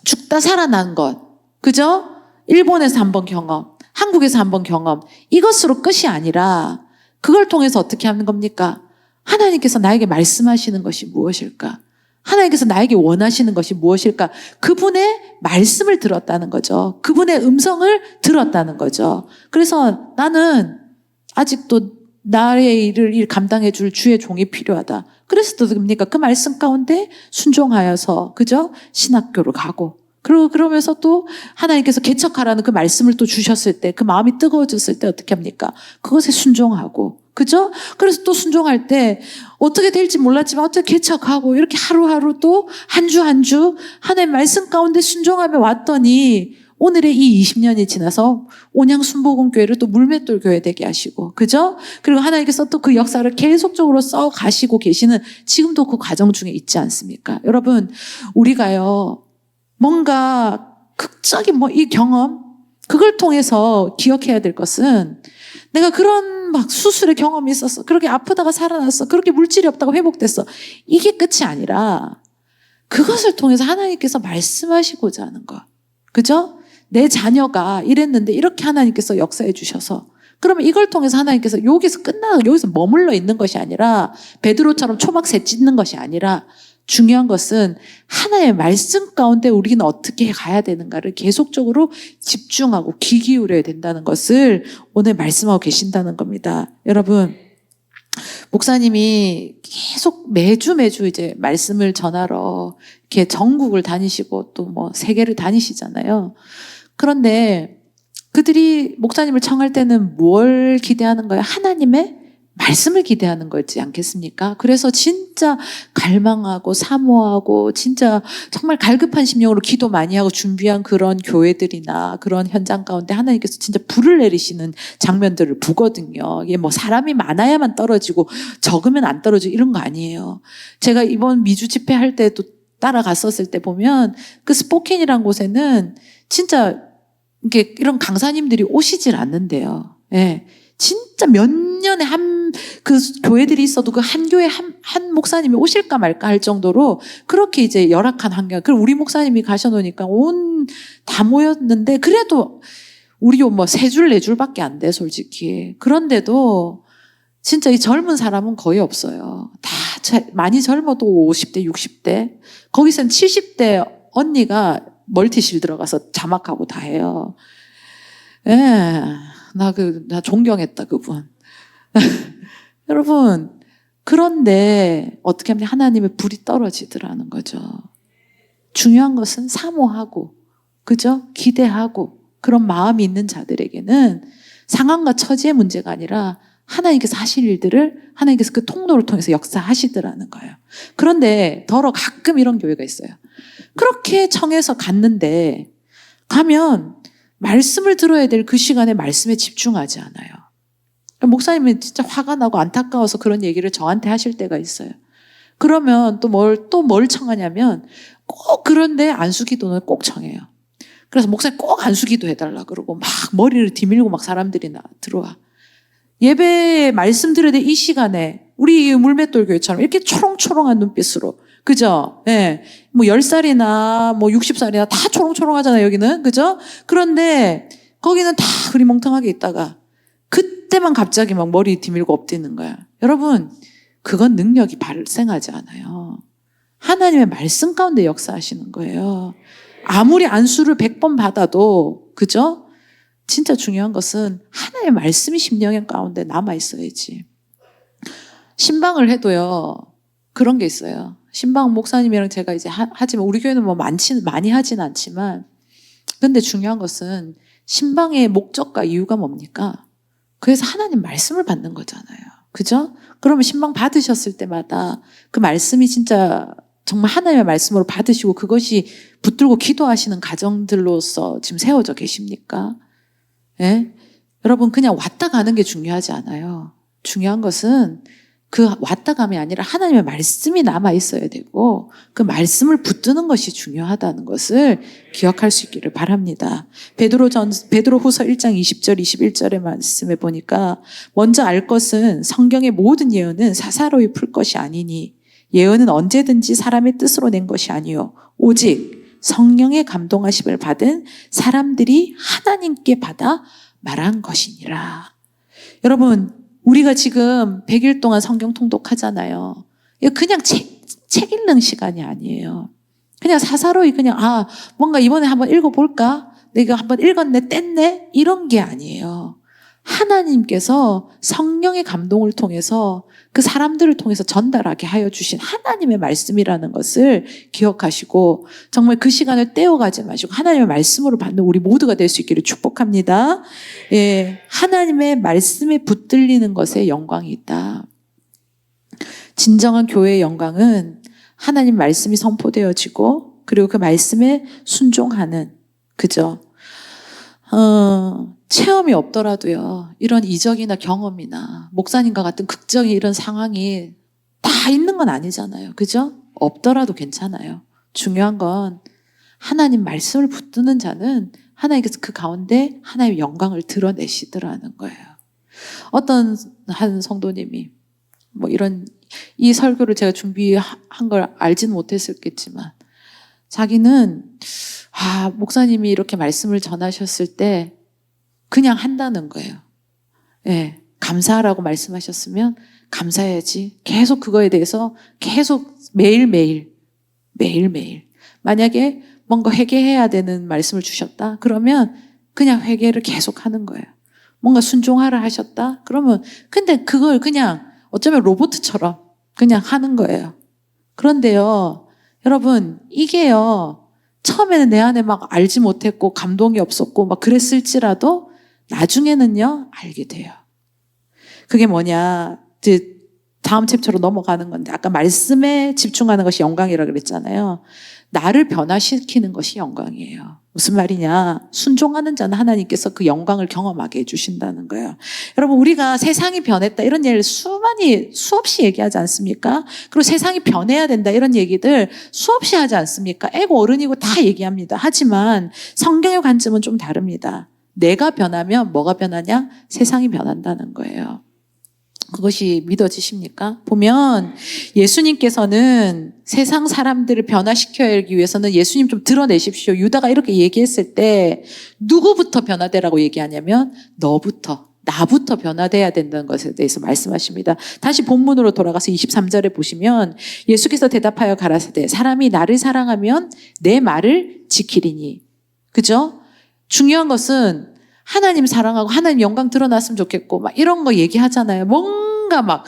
죽다 살아난 것, 그죠? 일본에서 한번 경험, 한국에서 한번 경험, 이것으로 끝이 아니라 그걸 통해서 어떻게 하는 겁니까? 하나님께서 나에게 말씀하시는 것이 무엇일까? 하나님께서 나에게 원하시는 것이 무엇일까? 그분의 말씀을 들었다는 거죠. 그분의 음성을 들었다는 거죠. 그래서 나는 아직도 나의 일을 감당해 줄 주의 종이 필요하다. 그래서 또 뭡니까? 그 말씀 가운데 순종하여서, 그죠? 신학교를 가고, 그리고 그러면서 또 하나님께서 개척하라는 그 말씀을 또 주셨을 때, 그 마음이 뜨거워졌을 때 어떻게 합니까? 그것에 순종하고, 그죠? 그래서 또 순종할 때 어떻게 될지 몰랐지만 어떻게 개척하고, 이렇게 하루하루 또 한 주 한 주 하나님의 말씀 가운데 순종하며 왔더니 오늘의 이 20년이 지나서 온양 순복음교회를 또 물맷돌 교회 되게 하시고, 그죠? 그리고 하나님께서 또 그 역사를 계속적으로 써 가시고 계시는 지금도 그 과정 중에 있지 않습니까? 여러분, 우리가요, 뭔가 극적인 이 경험, 그걸 통해서 기억해야 될 것은, 내가 그런 막 수술의 경험이 있었어, 그렇게 아프다가 살아났어, 그렇게 물질이 없다고 회복됐어, 이게 끝이 아니라 그것을 통해서 하나님께서 말씀하시고자 하는 것, 그죠? 내 자녀가 이랬는데 이렇게 하나님께서 역사해 주셔서, 그러면 이걸 통해서 하나님께서 여기서 여기서 머물러 있는 것이 아니라, 베드로처럼 초막새 찢는 것이 아니라, 중요한 것은 하나님의 말씀 가운데 우리는 어떻게 가야 되는가를 계속적으로 집중하고 귀 기울여야 된다는 것을 오늘 말씀하고 계신다는 겁니다. 여러분, 목사님이 계속 매주 이제 말씀을 전하러 이렇게 전국을 다니시고 또 세계를 다니시잖아요. 그런데 그들이 목사님을 청할 때는 뭘 기대하는 거예요? 하나님의 말씀을 기대하는 거지 않겠습니까? 그래서 진짜 갈망하고 사모하고 진짜 정말 갈급한 심령으로 기도 많이 하고 준비한 그런 교회들이나 그런 현장 가운데 하나님께서 진짜 불을 내리시는 장면들을 보거든요. 이게 사람이 많아야만 떨어지고 적으면 안 떨어지고 이런 거 아니에요. 제가 이번 미주 집회할 때도 따라갔었을 때 보면 그 스포켄이라는 곳에는 진짜 이게 이런 강사님들이 오시질 않는데요. 예. 진짜 몇 년에 그 교회들이 있어도 그 한 교회 한 목사님이 오실까 말까 할 정도로 그렇게 이제 열악한 환경. 그리고 우리 목사님이 가셔놓으니까 다 모였는데, 그래도 우리 세 줄, 네 줄밖에 안 돼, 솔직히. 그런데도 진짜 이 젊은 사람은 거의 없어요. 다 많이 젊어도 50대, 60대. 거기서는 70대 언니가 멀티실 들어가서 자막하고 다 해요. 예. 나 존경했다, 그분. 여러분, 그런데 어떻게 하면 하나님의 불이 떨어지더라는 거죠. 중요한 것은 사모하고, 그죠? 기대하고, 그런 마음이 있는 자들에게는 상황과 처지의 문제가 아니라 하나님께서 하실 일들을 하나님께서 그 통로를 통해서 역사하시더라는 거예요. 그런데 더러 가끔 이런 교회가 있어요. 그렇게 청해서 갔는데, 가면 말씀을 들어야 될 그 시간에 말씀에 집중하지 않아요. 목사님은 진짜 화가 나고 안타까워서 그런 얘기를 저한테 하실 때가 있어요. 그러면 또 뭘 청하냐면, 꼭 그런데 안수기도는 꼭 청해요. 그래서 목사님 꼭 안수기도 해달라 그러고 막 머리를 디밀고 막 사람들이 들어와. 예배 말씀 드려야 될 이 시간에 우리 물맷돌 교회처럼 이렇게 초롱초롱한 눈빛으로, 그죠? 예. 10살이나 60살이나 다 초롱초롱하잖아요, 여기는. 그죠? 그런데 거기는 다 흐리멍텅하게 있다가 그때만 갑자기 막 머리 디밀고 엎드리는 거야. 여러분, 그건 능력이 발생하지 않아요. 하나님의 말씀 가운데 역사하시는 거예요. 아무리 안수를 100번 받아도, 그죠? 진짜 중요한 것은 하나님의 말씀이 심령 가운데 남아있어야지. 신방을 해도요, 그런 게 있어요. 신방 목사님이랑 제가 이제 하지만, 우리 교회는 많이 하진 않지만, 근데 중요한 것은 신방의 목적과 이유가 뭡니까? 그래서 하나님 말씀을 받는 거잖아요. 그죠? 그러면 신방 받으셨을 때마다 그 말씀이 진짜 정말 하나님의 말씀으로 받으시고 그것이 붙들고 기도하시는 가정들로서 지금 세워져 계십니까? 예? 여러분 그냥 왔다 가는 게 중요하지 않아요. 중요한 것은 그 왔다 감이 아니라 하나님의 말씀이 남아 있어야 되고 그 말씀을 붙드는 것이 중요하다는 것을 기억할 수 있기를 바랍니다. 베드로후서 1장 20절 21절의 말씀에 보니까 먼저 알 것은 성경의 모든 예언은 사사로이 풀 것이 아니니 예언은 언제든지 사람의 뜻으로 낸 것이 아니요 오직 성령의 감동하심을 받은 사람들이 하나님께 받아 말한 것이니라. 여러분 우리가 지금 100일 동안 성경 통독하잖아요. 이거 그냥 책 읽는 시간이 아니에요. 그냥 사사로이 그냥 뭔가 이번에 한번 읽어볼까? 내가 한번 읽었네 뗐네? 이런 게 아니에요. 하나님께서 성령의 감동을 통해서 그 사람들을 통해서 전달하게 하여 주신 하나님의 말씀이라는 것을 기억하시고 정말 그 시간을 떼어가지 마시고 하나님의 말씀으로 받는 우리 모두가 될 수 있기를 축복합니다. 예, 하나님의 말씀에 붙들리는 것에 영광이 있다. 진정한 교회의 영광은 하나님 말씀이 선포되어지고 그리고 그 말씀에 순종하는 그죠? 체험이 없더라도요. 이런 이적이나 경험이나 목사님과 같은 극적인 이런 상황이 다 있는 건 아니잖아요. 그죠? 없더라도 괜찮아요. 중요한 건 하나님 말씀을 붙드는 자는 하나님께서 그 가운데 하나님의 영광을 드러내시더라는 거예요. 어떤 한 성도님이 이 설교를 제가 준비한 걸 알지는 못했었겠지만 자기는 목사님이 이렇게 말씀을 전하셨을 때 그냥 한다는 거예요. 예, 감사하라고 말씀하셨으면 감사해야지. 계속 그거에 대해서 계속 매일매일 만약에 뭔가 회개해야 되는 말씀을 주셨다. 그러면 그냥 회개를 계속 하는 거예요. 뭔가 순종하라 하셨다. 그러면 근데 그걸 그냥 어쩌면 로봇처럼 그냥 하는 거예요. 그런데요. 여러분 이게요. 처음에는 내 안에 막 알지 못했고 감동이 없었고 막 그랬을지라도 나중에는요 알게 돼요. 그게 뭐냐 이제 다음 챕터로 넘어가는 건데 아까 말씀에 집중하는 것이 영광이라고 그랬잖아요. 나를 변화시키는 것이 영광이에요. 무슨 말이냐? 순종하는 자는 하나님께서 그 영광을 경험하게 해주신다는 거예요. 여러분 우리가 세상이 변했다 이런 얘기를 수없이 얘기하지 않습니까? 그리고 세상이 변해야 된다 이런 얘기들 수없이 하지 않습니까? 애고 어른이고 다 얘기합니다. 하지만 성경의 관점은 좀 다릅니다. 내가 변하면 뭐가 변하냐? 세상이 변한다는 거예요. 그것이 믿어지십니까? 보면 예수님께서는 세상 사람들을 변화시켜야 하기 위해서는 예수님 좀 드러내십시오. 유다가 이렇게 얘기했을 때 누구부터 변화되라고 얘기하냐면 나부터 변화돼야 된다는 것에 대해서 말씀하십니다. 다시 본문으로 돌아가서 23절에 보시면 예수께서 대답하여 가라사대 사람이 나를 사랑하면 내 말을 지키리니. 그죠? 중요한 것은 하나님 사랑하고 하나님 영광 드러났으면 좋겠고 막 이런 거 얘기하잖아요. 뭔가 막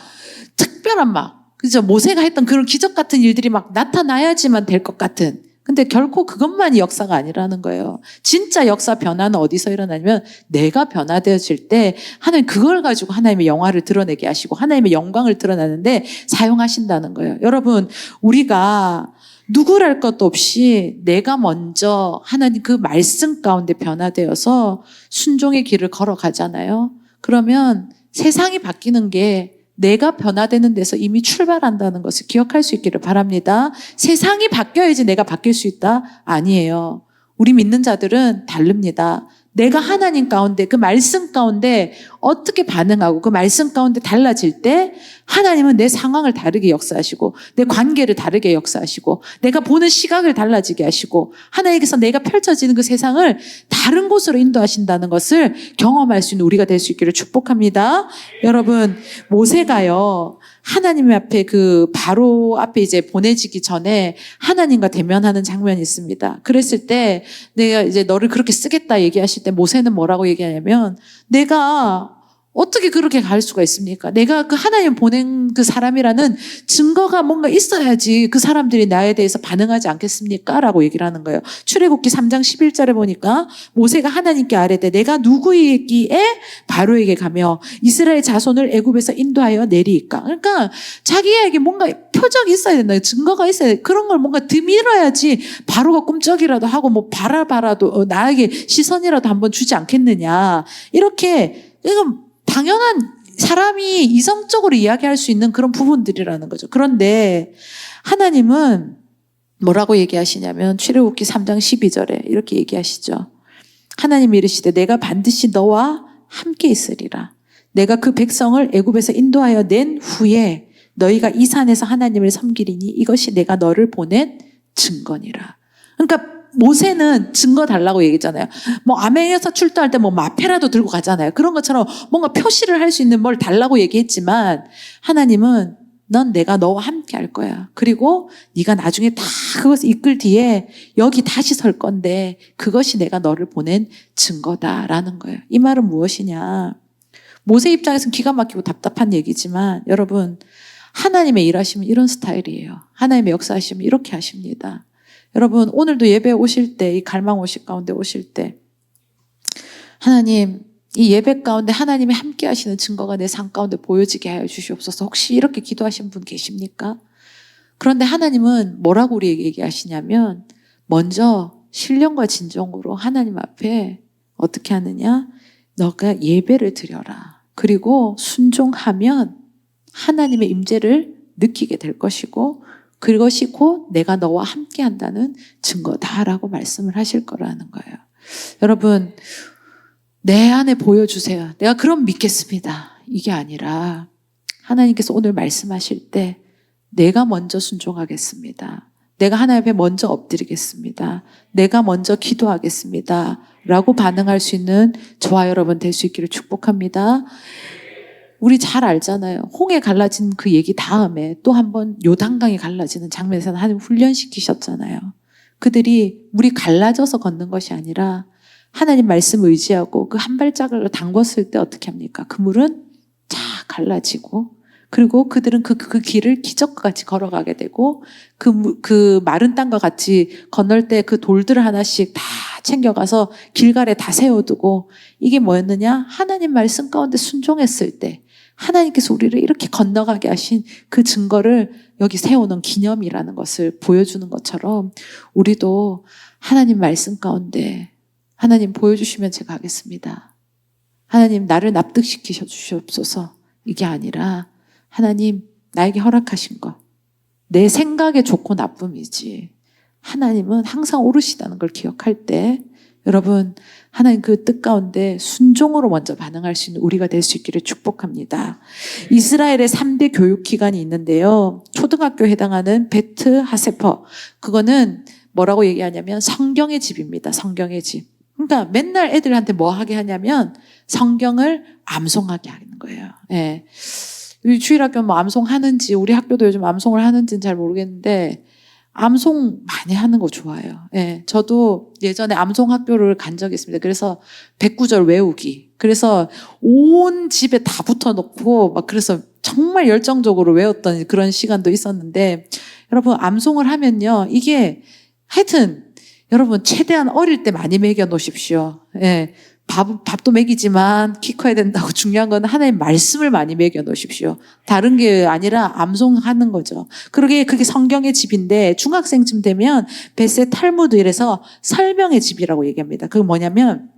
특별한 그죠? 모세가 했던 그런 기적 같은 일들이 막 나타나야지만 될 것 같은. 근데 결코 그것만이 역사가 아니라는 거예요. 진짜 역사 변화는 어디서 일어나냐면 내가 변화되어질 때 하나님 그걸 가지고 하나님의 영화를 드러내게 하시고 하나님의 영광을 드러내는데 사용하신다는 거예요. 여러분 우리가 누구랄 것도 없이 내가 먼저 하나님 그 말씀 가운데 변화되어서 순종의 길을 걸어가잖아요. 그러면 세상이 바뀌는 게 내가 변화되는 데서 이미 출발한다는 것을 기억할 수 있기를 바랍니다. 세상이 바뀌어야지 내가 바뀔 수 있다? 아니에요. 우리 믿는 자들은 다릅니다. 내가 하나님 가운데 그 말씀 가운데 어떻게 반응하고 그 말씀 가운데 달라질 때 하나님은 내 상황을 다르게 역사하시고 내 관계를 다르게 역사하시고 내가 보는 시각을 달라지게 하시고 하나님께서 내가 펼쳐지는 그 세상을 다른 곳으로 인도하신다는 것을 경험할 수 있는 우리가 될 수 있기를 축복합니다. 여러분 모세가요 하나님 앞에 그 바로 앞에 이제 보내지기 전에 하나님과 대면하는 장면이 있습니다. 그랬을 때 내가 이제 너를 그렇게 쓰겠다 얘기하실 때 모세는 뭐라고 얘기하냐면 내가 어떻게 그렇게 갈 수가 있습니까? 내가 그 하나님 보낸 그 사람이라는 증거가 뭔가 있어야지 그 사람들이 나에 대해서 반응하지 않겠습니까? 라고 얘기를 하는 거예요. 출애굽기 3장 11절에 보니까 모세가 하나님께 아뢰되 내가 누구이기에 바로에게 가며 이스라엘 자손을 애굽에서 인도하여 내리이까. 그러니까 자기에게 뭔가 표적이 있어야 된다. 증거가 있어야 돼. 그런 걸 뭔가 드밀어야지 바로가 꿈쩍이라도 하고 뭐 바라봐라도 나에게 시선이라도 한번 주지 않겠느냐. 이렇게 이건 당연한 사람이 이성적으로 이야기할 수 있는 그런 부분들이라는 거죠. 그런데 하나님은 뭐라고 얘기하시냐면 출애굽기 3장 12절에 이렇게 얘기하시죠. 하나님이 이르시되 내가 반드시 너와 함께 있으리라. 내가 그 백성을 애굽에서 인도하여 낸 후에 너희가 이 산에서 하나님을 섬기리니 이것이 내가 너를 보낸 증거니라. 그러니까 모세는 증거 달라고 얘기했잖아요. 뭐 아멘에서 출두할 때 뭐 마패라도 들고 가잖아요. 그런 것처럼 뭔가 표시를 할 수 있는 뭘 달라고 얘기했지만 하나님은 넌 내가 너와 함께 할 거야. 그리고 네가 나중에 다 그것을 이끌 뒤에 여기 다시 설 건데 그것이 내가 너를 보낸 증거다라는 거예요. 이 말은 무엇이냐. 모세 입장에서는 기가 막히고 답답한 얘기지만 여러분 하나님의 일하시면 이런 스타일이에요. 하나님의 역사하시면 이렇게 하십니다. 여러분 오늘도 예배 오실 때 이 갈망 오실 가운데 오실 때 하나님 이 예배 가운데 하나님이 함께 하시는 증거가 내 삶 가운데 보여지게 하여 주시옵소서. 혹시 이렇게 기도하신 분 계십니까? 그런데 하나님은 뭐라고 우리에게 얘기하시냐면 먼저 신령과 진정으로 하나님 앞에 어떻게 하느냐? 너가 예배를 드려라. 그리고 순종하면 하나님의 임재를 느끼게 될 것이고 그것이 곧 내가 너와 함께 한다는 증거다라고 말씀을 하실 거라는 거예요. 여러분 내 안에 보여주세요. 내가 그럼 믿겠습니다. 이게 아니라 하나님께서 오늘 말씀하실 때 내가 먼저 순종하겠습니다. 내가 하나님 앞에 먼저 엎드리겠습니다. 내가 먼저 기도하겠습니다. 라고 반응할 수 있는 저와 여러분 될 수 있기를 축복합니다. 우리 잘 알잖아요. 홍해 갈라진 그 얘기 다음에 또 한 번 요단강이 갈라지는 장면에서는 하나님 훈련시키셨잖아요. 그들이 물이 갈라져서 걷는 것이 아니라 하나님 말씀 의지하고 그 한 발짝을 담궜을 때 어떻게 합니까? 그 물은 쫙 갈라지고 그리고 그들은 그 길을 기적과 같이 걸어가게 되고 그 마른 땅과 같이 건널 때 그 돌들을 하나씩 다 챙겨가서 길가에 다 세워두고 이게 뭐였느냐? 하나님 말씀 가운데 순종했을 때 하나님께서 우리를 이렇게 건너가게 하신 그 증거를 여기 세워놓은 기념이라는 것을 보여주는 것처럼 우리도 하나님 말씀 가운데 하나님 보여주시면 제가 하겠습니다. 하나님 나를 납득시키셔 주시옵소서. 이게 아니라 하나님 나에게 허락하신 것. 내 생각의 좋고 나쁨이지. 하나님은 항상 오르시다는 걸 기억할 때 여러분 하나님 그 뜻 가운데 순종으로 먼저 반응할 수 있는 우리가 될 수 있기를 축복합니다. 이스라엘의 3대 교육기관이 있는데요. 초등학교에 해당하는 베트 하세퍼. 그거는 뭐라고 얘기하냐면 성경의 집입니다. 성경의 집. 그러니까 맨날 애들한테 뭐 하게 하냐면 성경을 암송하게 하는 거예요. 예. 우리 주일학교 뭐 암송하는지 우리 학교도 요즘 암송을 하는지는 잘 모르겠는데 암송 많이 하는 거 좋아해요. 예. 저도 예전에 암송 학교를 간 적이 있습니다. 그래서 109절 외우기. 그래서 온 집에 다 붙어놓고 막 그래서 정말 열정적으로 외웠던 그런 시간도 있었는데 여러분 암송을 하면요. 이게 하여튼 여러분 최대한 어릴 때 많이 먹여 놓으십시오. 예. 밥도 먹이지만 키 커야 된다고 중요한 건 하나님 말씀을 많이 먹여 놓으십시오. 다른 게 아니라 암송하는 거죠. 그러게 그게 성경의 집인데 중학생쯤 되면 베세 탈무드 이래서 설명의 집이라고 얘기합니다. 그게 뭐냐면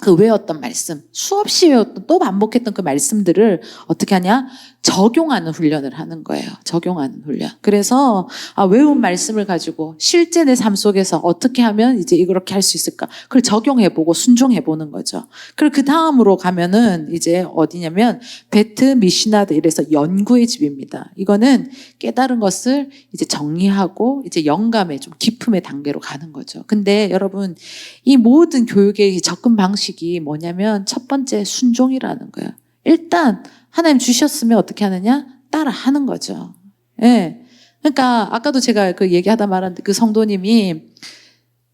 그 외웠던 말씀, 수없이 외웠던 또 반복했던 그 말씀들을 어떻게 하냐? 적용하는 훈련을 하는 거예요. 적용하는 훈련. 그래서 외운 말씀을 가지고 실제 내 삶 속에서 어떻게 하면 이제 이렇게 할 수 있을까? 그걸 적용해보고 순종해보는 거죠. 그리고 그 다음으로 가면은 이제 어디냐면 베트 미시나드 이래서 연구의 집입니다. 이거는 깨달은 것을 이제 정리하고 이제 영감의 좀 깊음의 단계로 가는 거죠. 근데 여러분 이 모든 교육의 접근 방식이 뭐냐면 첫 번째 순종이라는 거예요. 일단 하나님 주셨으면 어떻게 하느냐? 따라 하는 거죠. 예. 그러니까 아까도 제가 그 얘기하다 말았는데 그 성도님이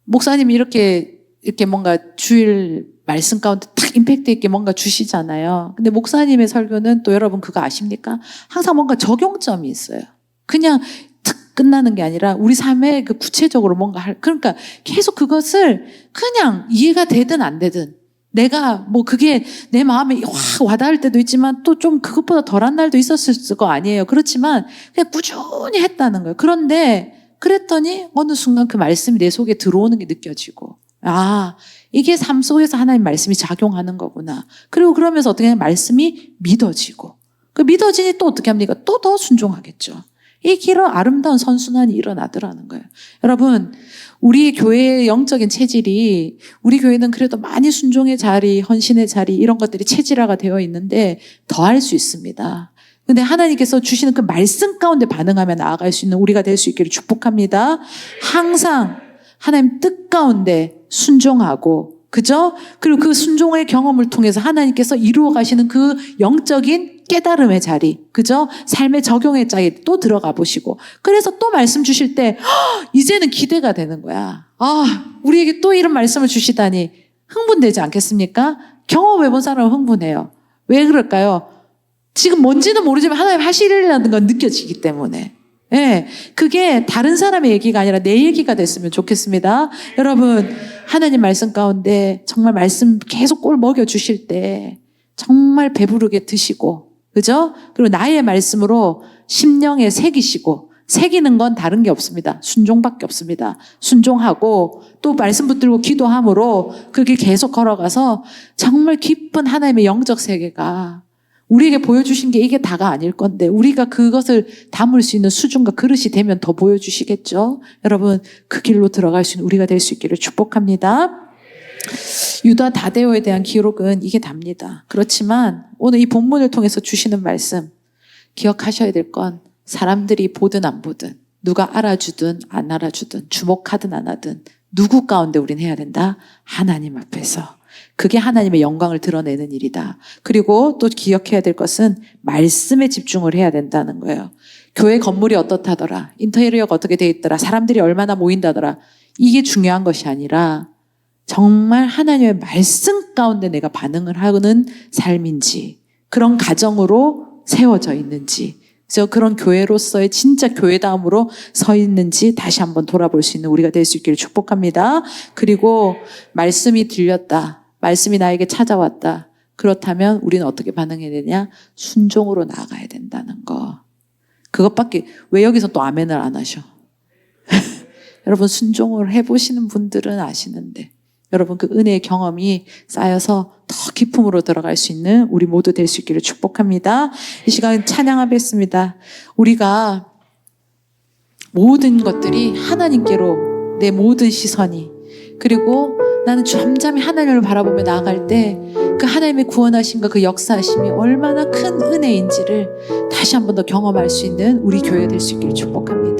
목사님이 이렇게 뭔가 주일 말씀 가운데 탁 임팩트 있게 뭔가 주시잖아요. 근데 목사님의 설교는 또 여러분 그거 아십니까? 항상 뭔가 적용점이 있어요. 그냥 탁 끝나는 게 아니라 우리 삶에 그 구체적으로 뭔가 그러니까 계속 그것을 그냥 이해가 되든 안 되든 내가 뭐 그게 내 마음에 확 와닿을 때도 있지만 또 좀 그것보다 덜한 날도 있었을 거 아니에요. 그렇지만 그냥 꾸준히 했다는 거예요. 그런데 그랬더니 어느 순간 그 말씀이 내 속에 들어오는 게 느껴지고 아, 이게 삶 속에서 하나님 말씀이 작용하는 거구나. 그리고 그러면서 어떻게 하면 말씀이 믿어지고 그 믿어지니 또 어떻게 합니까? 또 더 순종하겠죠. 이 길어 아름다운 선순환이 일어나더라는 거예요. 여러분, 우리 교회의 영적인 체질이 우리 교회는 그래도 많이 순종의 자리, 헌신의 자리 이런 것들이 체질화가 되어 있는데 더 할 수 있습니다. 근데 하나님께서 주시는 그 말씀 가운데 반응하며 나아갈 수 있는 우리가 될 수 있기를 축복합니다. 항상 하나님 뜻 가운데 순종하고 그죠? 그리고 그 순종의 경험을 통해서 하나님께서 이루어 가시는 그 영적인 깨달음의 자리, 그죠? 삶의 적용의 자리에 또 들어가 보시고 그래서 또 말씀 주실 때 이제는 기대가 되는 거야. 아, 우리에게 또 이런 말씀을 주시다니 흥분되지 않겠습니까? 경험해본 사람은 흥분해요. 왜 그럴까요? 지금 뭔지는 모르지만 하나님 하시리라는 건 느껴지기 때문에. 예, 그게 다른 사람의 얘기가 아니라 내 얘기가 됐으면 좋겠습니다. 여러분, 하나님 말씀 가운데 정말 말씀 계속 꼴 먹여주실 때 정말 배부르게 드시고, 그죠? 그리고 나의 말씀으로 심령에 새기시고, 새기는 건 다른 게 없습니다. 순종밖에 없습니다. 순종하고 또 말씀 붙들고 기도함으로 그 길 계속 걸어가서 정말 깊은 하나님의 영적 세계가 우리에게 보여주신 게 이게 다가 아닐 건데 우리가 그것을 담을 수 있는 수준과 그릇이 되면 더 보여주시겠죠. 여러분 그 길로 들어갈 수 있는 우리가 될 수 있기를 축복합니다. 유다 다데오에 대한 기록은 이게 답니다. 그렇지만 오늘 이 본문을 통해서 주시는 말씀 기억하셔야 될 건 사람들이 보든 안 보든 누가 알아주든 안 알아주든 주목하든 안 하든 누구 가운데 우린 해야 된다? 하나님 앞에서. 그게 하나님의 영광을 드러내는 일이다. 그리고 또 기억해야 될 것은 말씀에 집중을 해야 된다는 거예요. 교회 건물이 어떻다더라, 인테리어가 어떻게 돼 있더라, 사람들이 얼마나 모인다더라, 이게 중요한 것이 아니라 정말 하나님의 말씀 가운데 내가 반응을 하는 삶인지 그런 가정으로 세워져 있는지 그래서 그런 교회로서의 진짜 교회다움으로 서 있는지 다시 한번 돌아볼 수 있는 우리가 될 수 있기를 축복합니다. 그리고 말씀이 들렸다. 말씀이 나에게 찾아왔다. 그렇다면 우리는 어떻게 반응해야 되냐? 순종으로 나아가야 된다는 거. 그것밖에 왜 여기서 또 아멘을 안 하셔? 여러분 순종을 해보시는 분들은 아시는데 여러분 그 은혜의 경험이 쌓여서 더 깊음으로 들어갈 수 있는 우리 모두 될 수 있기를 축복합니다. 이 시간 찬양하겠습니다. 우리가 모든 것들이 하나님께로 내 모든 시선이 그리고 나는 잠잠히 하나님을 바라보며 나아갈 때 그 하나님의 구원하심과 그 역사하심이 얼마나 큰 은혜인지를 다시 한 번 더 경험할 수 있는 우리 교회가 될 수 있기를 축복합니다.